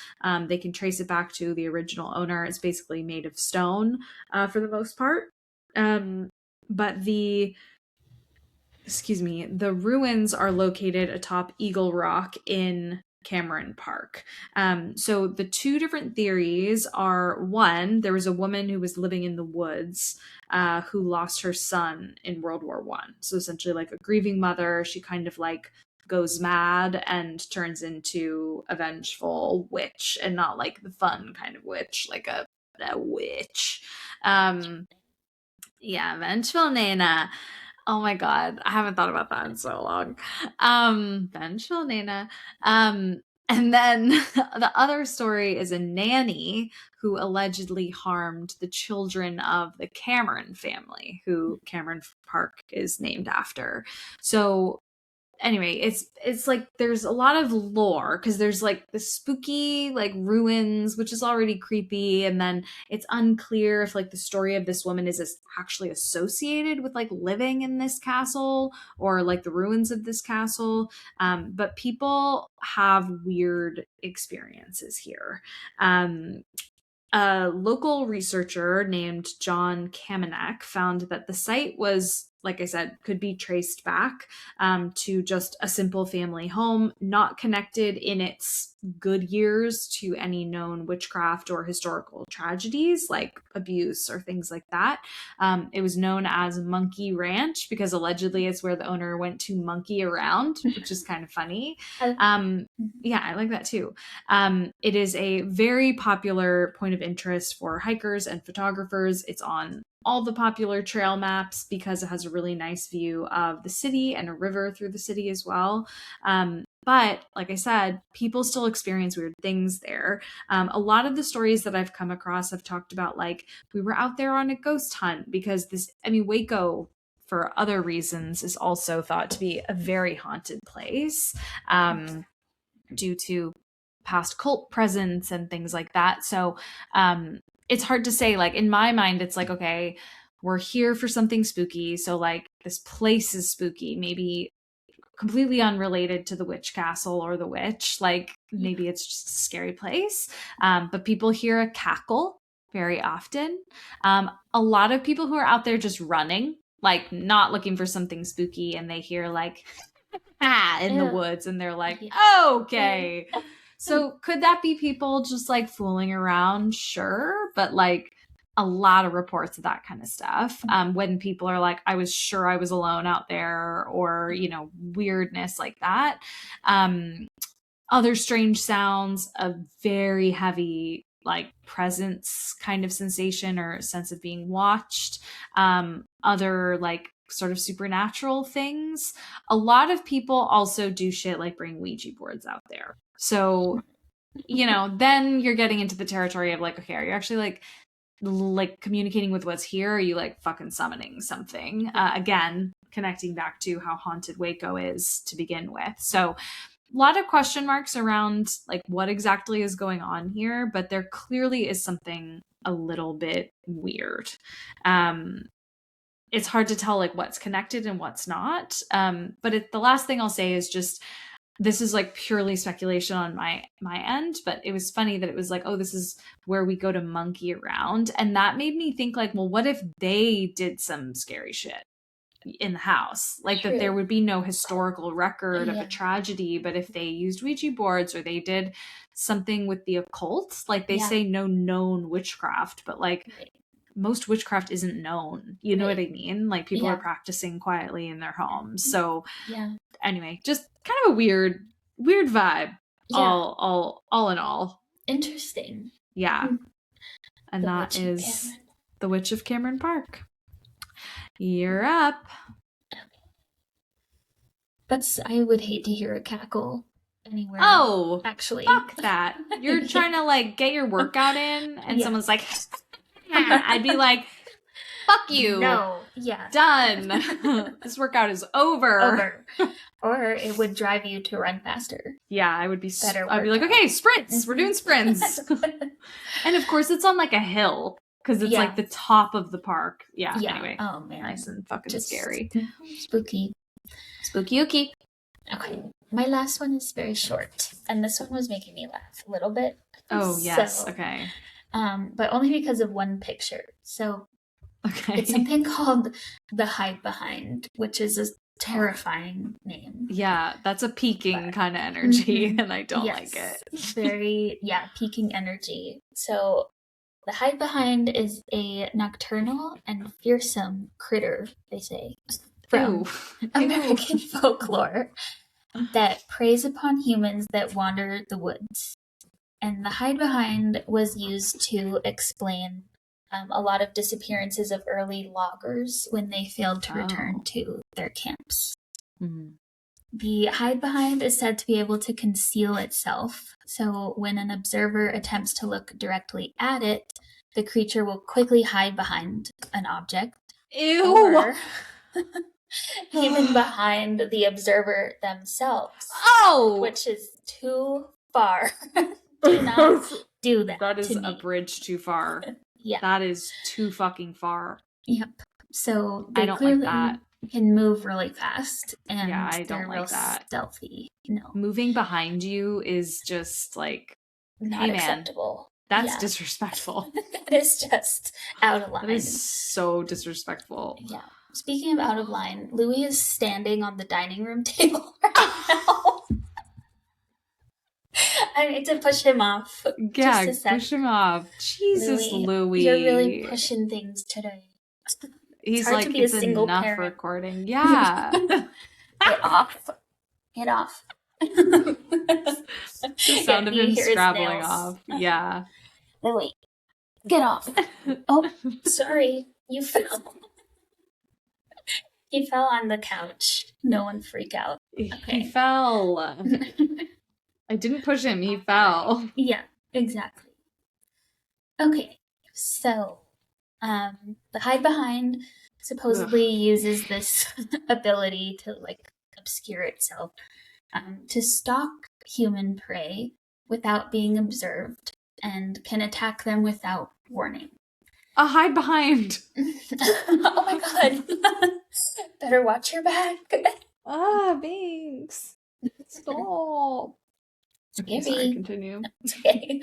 They can trace it back to the original owner. It's basically made of stone for the most part. But the ruins are located atop Eagle Rock in Cameron Park. So the two different theories are, one, there was a woman who was living in the woods who lost her son in World War I. So essentially like a grieving mother. She kind of like goes mad and turns into a vengeful witch, and not like the fun kind of witch, like a witch. Yeah, vengeful Nana. Oh my god, I haven't thought about that in so long. Vengeful Nana. And then the other story is a nanny who allegedly harmed the children of the Cameron family, who Cameron Park is named after. So anyway, it's like there's a lot of lore because there's like the spooky like ruins, which is already creepy, and then it's unclear if like the story of this woman is actually associated with like living in this castle or like the ruins of this castle. But people have weird experiences here. A local researcher named John Kamenek found that the site was, like I said, could be traced back to just a simple family home, not connected in its good years to any known witchcraft or historical tragedies like abuse or things like that. It was known as Monkey Ranch because allegedly it's where the owner went to monkey around, which is kind of funny. Yeah, I like that too. It is a very popular point of interest for hikers and photographers. It's on all the popular trail maps because it has a really nice view of the city and a river through the city as well. But like I said, people still experience weird things there. A lot of the stories that I've come across have talked about like we were out there on a ghost hunt because Waco, for other reasons, is also thought to be a very haunted place due to past cult presence and things like that. So it's hard to say. Like in my mind, it's like, okay, we're here for something spooky. So like this place is spooky, maybe completely unrelated to the witch castle or the witch. Like maybe it's just a scary place. But people hear a cackle very often. A lot of people who are out there just running, like not looking for something spooky, and they hear like in the woods and they're like, okay. So could that be people just like fooling around? Sure. But like a lot of reports of that kind of stuff. When people are like, I was sure I was alone out there, or, you know, weirdness like that. Other strange sounds, a very heavy like presence kind of sensation or sense of being watched. Other like sort of supernatural things. A lot of people also do shit like bring Ouija boards out there. So, you know, then you're getting into the territory of like, okay, are you actually like communicating with what's here? Or are you like fucking summoning something? Again, connecting back to how haunted Waco is to begin with. So a lot of question marks around like what exactly is going on here, but there clearly is something a little bit weird. It's hard to tell like what's connected and what's not. But the last thing I'll say is just, this is like purely speculation on my end, but it was funny that it was like, oh, this is where we go to monkey around. And that made me think like, well, what if they did some scary shit in the house? Like that there would be no historical record of a tragedy, but if they used Ouija boards or they did something with the occult, like they say no known witchcraft, but like most witchcraft isn't known. You know what I mean? Like people are practicing quietly in their homes. So anyway, just kind of a weird vibe. All in all. Interesting. Yeah. And that is The Witch of Cameron Park. You're up. But I would hate to hear a cackle anywhere. Oh, actually. Fuck that. You're trying to like get your workout in and someone's like, I'd be like, fuck you. No. Yeah. Done. This workout is over. Or it would drive you to run faster. Yeah, I would be better. I'd be like, okay, sprints. We're doing sprints. And of course, it's on like a hill because it's like the top of the park. Yeah. Anyway. Oh man. Nice and fucking scary. Spooky. Spooky-ooky. Okay. My last one is very short, and this one was making me laugh a little bit. Oh yes. Okay. But only because of one picture. So. Okay. It's something called the Hide Behind, which is a terrifying name. Yeah, that's a peaking kind of energy, and I don't like it. Very, peaking energy. So the Hide Behind is a nocturnal and fearsome critter, they say, from American folklore that preys upon humans that wander the woods. And the Hide Behind was used to explain a lot of disappearances of early loggers when they failed to return to their camps. Mm-hmm. The hide behind is said to be able to conceal itself, so when an observer attempts to look directly at it, the creature will quickly hide behind an object. Ew! even behind the observer themselves. Oh! Which is too far. Do not do that. That is to a me. bridge too far. Yeah. That is too fucking far. Yep. So I they don't clearly like that. can move really fast, and Yeah, I they're don't real like that. stealthy. No, Moving behind you is just like, not hey man, acceptable. that's disrespectful. That is just out of line. That is so disrespectful. Yeah. Speaking of out of line, Louis is standing on the dining room table right now. I need to push him off. Yeah, just a sec. push him off. Jesus, Louis. You're really pushing things today. He's like, it's enough recording. Yeah. Get off. Get off. The sound of him scrabbling off. Yeah. Louis, get off. Oh, sorry. You fell. He fell on the couch. No one freak out. Okay. He fell. I didn't push him. He fell. Yeah, exactly. Okay, so the hide behind supposedly uses this ability to like obscure itself to stalk human prey without being observed and can attack them without warning. A hide behind. Oh my god. Better watch your back. Thanks. Stop. Okay, sorry, continue. Okay.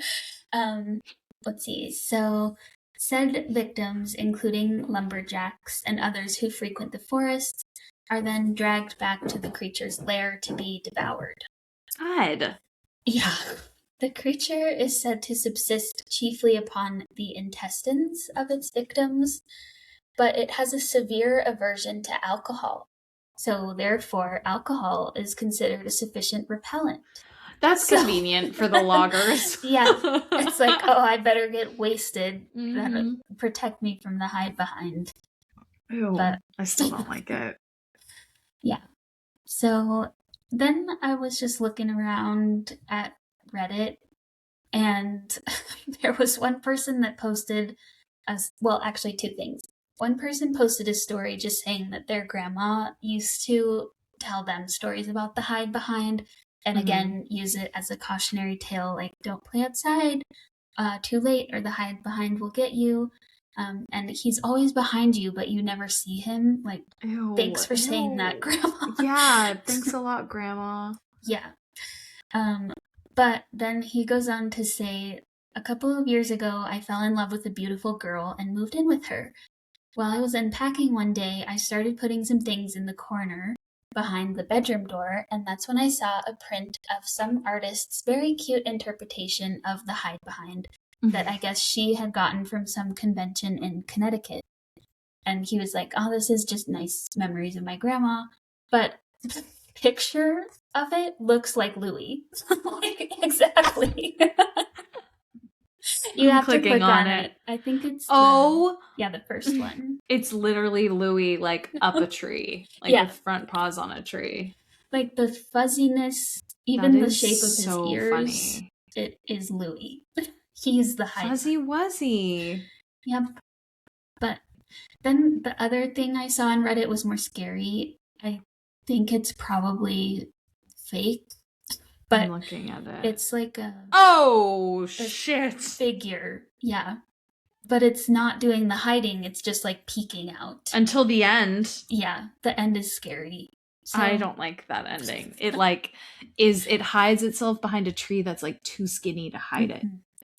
Let's see. So, said victims, including lumberjacks and others who frequent the forest, are then dragged back to the creature's lair to be devoured. God. Yeah. The creature is said to subsist chiefly upon the intestines of its victims, but it has a severe aversion to alcohol. So, therefore, alcohol is considered a sufficient repellent. That's convenient for the loggers. Yeah. It's like, oh, I better get wasted. That'll protect me from the hide behind. Ew, but I still don't like it. Yeah. So then I was just looking around at Reddit, and there was one person that posted, actually two things. One person posted a story just saying that their grandma used to tell them stories about the hide behind, and again, use it as a cautionary tale, like, don't play outside too late or the hide behind will get you. And he's always behind you, but you never see him. Like, thanks for saying that, Grandma. Yeah, thanks a lot, Grandma. Yeah. But then he goes on to say, a couple of years ago, I fell in love with a beautiful girl and moved in with her. While I was unpacking one day, I started putting some things in the corner behind the bedroom door, and that's when I saw a print of some artist's very cute interpretation of the hide behind that I guess she had gotten from some convention in Connecticut. And he was like, oh, this is just nice memories of my grandma. But the picture of it looks like Louis. Like, exactly. You have to click on it. I think it's the first one. It's literally Louis, like, up a tree. Like, with front paws on a tree. Like, the fuzziness, even the shape of his ears, funny. It is Louis. He's the hide. Fuzzy wuzzy. Yep. But then the other thing I saw on Reddit was more scary. I think it's probably fake. But I'm looking at it. It's like a shit figure. Yeah. But it's not doing the hiding, it's just like peeking out. Until the end. Yeah, the end is scary. So, I don't like that ending. It it hides itself behind a tree that's like too skinny to hide it.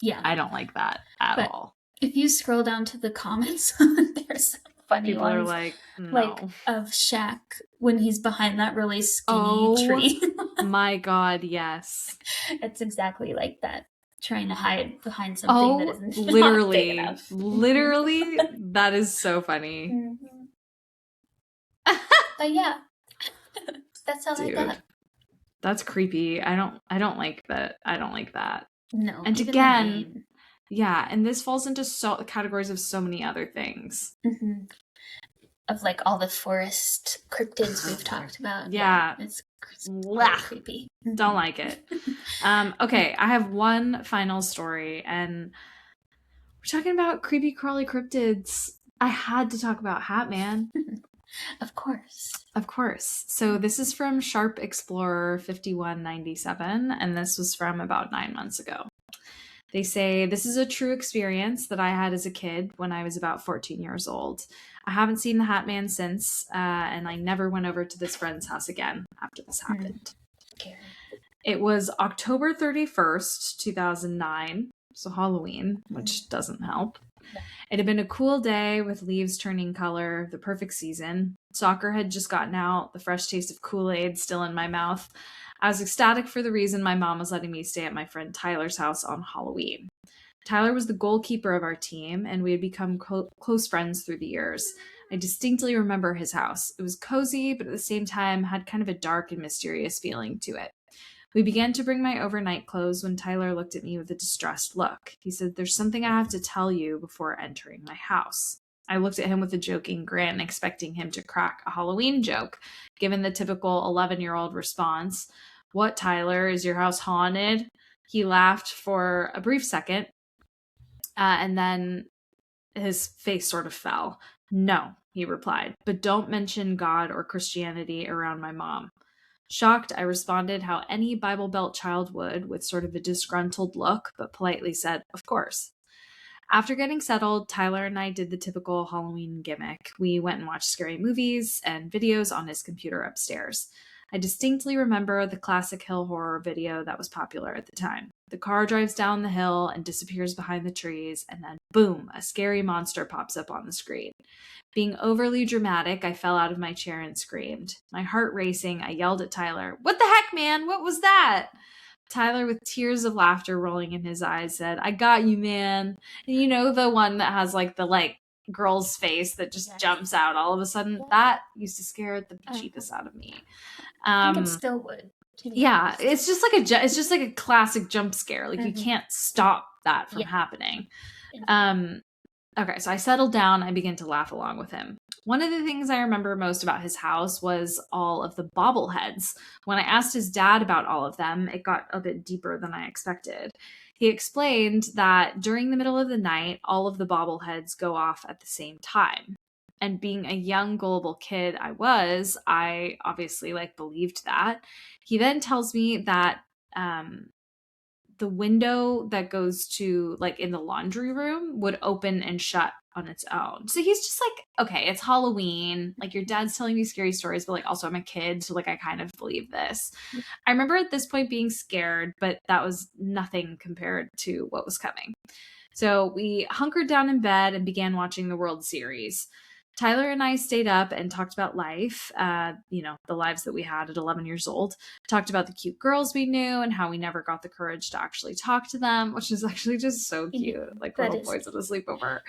Yeah. I don't like that at all. If you scroll down to the comments, there's some funny People ones. Are like, no. Like of Shaq when he's behind that really skinny tree. My God, yes. It's exactly like that. Trying to hide behind something that isn't literally, not big enough. Literally, that is so funny. But yeah, that's all I got. That's creepy. I don't like that. I don't like that. No. And again, yeah, and this falls into categories of so many other things. Of like all the forest cryptids we've talked about. Yeah. It's creepy. Don't like it. Okay, I have one final story, and we're talking about creepy crawly cryptids. I had to talk about Hat Man. Of course. Of course. So this is from Sharp Explorer 5197, and this was from about 9 months ago. They say, this is a true experience that I had as a kid when I was about 14 years old. I haven't seen the Hat Man since, and I never went over to this friend's house again after this happened. Scary. It was October 31st, 2009, so Halloween, which doesn't help. It had been a cool day with leaves turning color, the perfect season. Soccer had just gotten out, the fresh taste of Kool-Aid still in my mouth. I was ecstatic for the reason my mom was letting me stay at my friend Tyler's house on Halloween. Tyler was the goalkeeper of our team, and we had become close friends through the years. I distinctly remember his house. It was cozy, but at the same time had kind of a dark and mysterious feeling to it. We began to bring my overnight clothes when Tyler looked at me with a distressed look. He said, "There's something I have to tell you before entering my house." I looked at him with a joking grin, expecting him to crack a Halloween joke, given the typical 11-year-old response. "What, Tyler? Is your house haunted?" He laughed for a brief second, and then his face sort of fell. "No," he replied, "but don't mention God or Christianity around my mom." Shocked, I responded how any Bible Belt child would, with sort of a disgruntled look, but politely said, "Of course." After getting settled, Tyler and I did the typical Halloween gimmick. We went and watched scary movies and videos on his computer upstairs. I distinctly remember the classic hill horror video that was popular at the time. The car drives down the hill and disappears behind the trees, and then boom, a scary monster pops up on the screen. Being overly dramatic, I fell out of my chair and screamed. My heart racing, I yelled at Tyler, "What the heck, man? What was that?" Tyler, with tears of laughter rolling in his eyes, said, "I got you, man." And you know the one that has the girl's face that just jumps out all of a sudden? Yeah. That used to scare the bejeebus out of me. I think it still would. Yeah, it's just like a classic jump scare. Like you can't stop that from happening. Okay, so I settled down. I began to laugh along with him. One of the things I remember most about his house was all of the bobbleheads. When I asked his dad about all of them, it got a bit deeper than I expected. He explained that during the middle of the night, all of the bobbleheads go off at the same time. And being a young, gullible kid I obviously believed that. He then tells me that the window that goes to in the laundry room would open and shut on its own. So he's just okay, it's Halloween. Your dad's telling me scary stories, but also I'm a kid, so I kind of believe this. I remember at this point being scared, but that was nothing compared to what was coming. So we hunkered down in bed and began watching the World Series. Tyler and I stayed up and talked about life, the lives that we had at 11 years old. Talked about the cute girls we knew and how we never got the courage to actually talk to them, which is actually just so cute, little boys at a sleepover.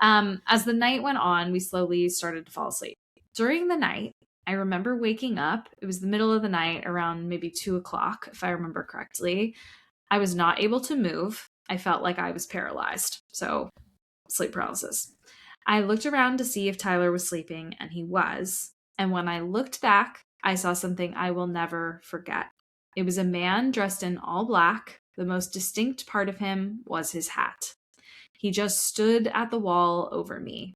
As the night went on, we slowly started to fall asleep. During the night, I remember waking up. It was the middle of the night, around maybe 2:00, if I remember correctly. I was not able to move. I felt like I was paralyzed. So, sleep paralysis. I looked around to see if Tyler was sleeping, and he was. And when I looked back, I saw something I will never forget. It was a man dressed in all black. The most distinct part of him was his hat. He just stood at the wall over me.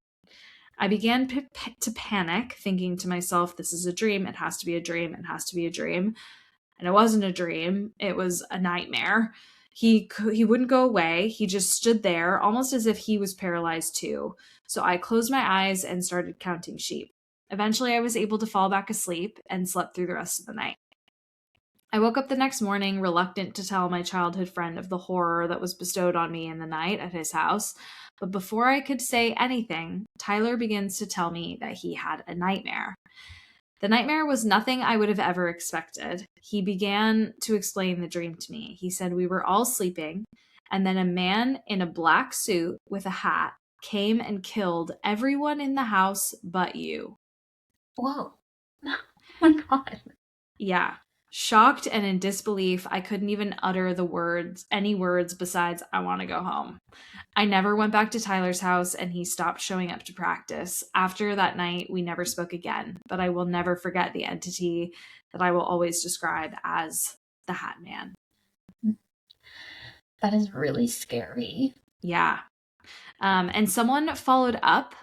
I began to panic, thinking to myself, this is a dream. It has to be a dream. It has to be a dream. And it wasn't a dream. It was a nightmare. He wouldn't go away. He just stood there, almost as if he was paralyzed too. So I closed my eyes and started counting sheep. Eventually, I was able to fall back asleep and slept through the rest of the night. I woke up the next morning, reluctant to tell my childhood friend of the horror that was bestowed on me in the night at his house. But before I could say anything, Tyler begins to tell me that he had a nightmare. The nightmare was nothing I would have ever expected. He began to explain the dream to me. He said we were all sleeping, and then a man in a black suit with a hat came and killed everyone in the house but you. Whoa. Oh my God. Yeah. Shocked and in disbelief, I couldn't even utter any words besides, "I want to go home." I never went back to Tyler's house, and he stopped showing up to practice. After that night, we never spoke again, but I will never forget the entity that I will always describe as the Hat Man. That is really scary. Yeah. And someone followed up,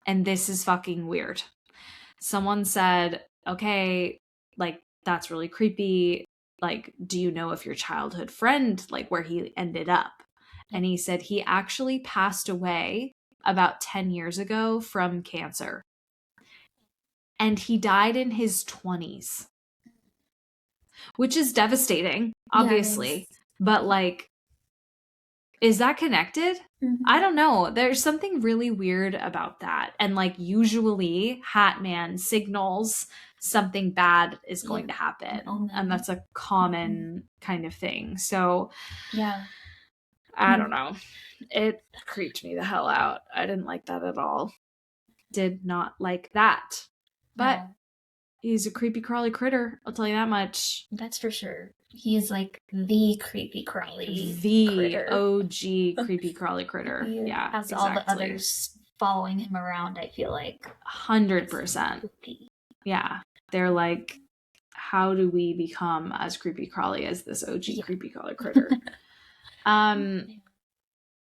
and this is fucking weird. someone said, okay, like, that's really creepy. Like, do you know if your childhood friend, like, where he ended up? And he said he actually passed away about 10 years ago from cancer. And he died in his 20s, which is devastating, obviously. Yeah, but, like, is that connected? mm-hmm. I don't know. There's something really weird about that. And, like, usually Hat Man signals something bad is going to happen. And that's a common kind of thing. So, yeah. I don't know. It creeped me the hell out. I didn't like that at all. Did not like that. But he's a creepy crawly critter. I'll tell you that much. That's for sure. He is like the creepy crawly The OG creepy crawly critter. Yeah, has all the others following him around, I feel like. 100%. Yeah. They're like, how do we become as creepy crawly as this OG creepy crawly critter? All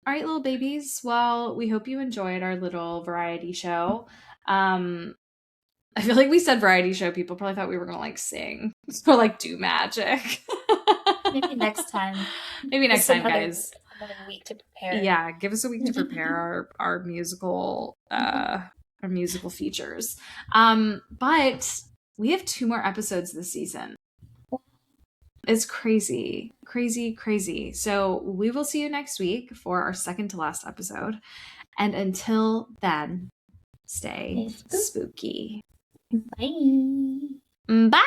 right, little babies. Well, we hope you enjoyed our little variety show. I feel like we said variety show. People probably thought we were going to, like, sing or, like, do magic. Maybe next time. Maybe next time, guys. Another week to prepare. Yeah, give us a week to prepare our musical features. But we have 2 more episodes this season. It's crazy, crazy, crazy. So we will see you next week for our second to last episode. And until then, stay spooky. Bye. Bye.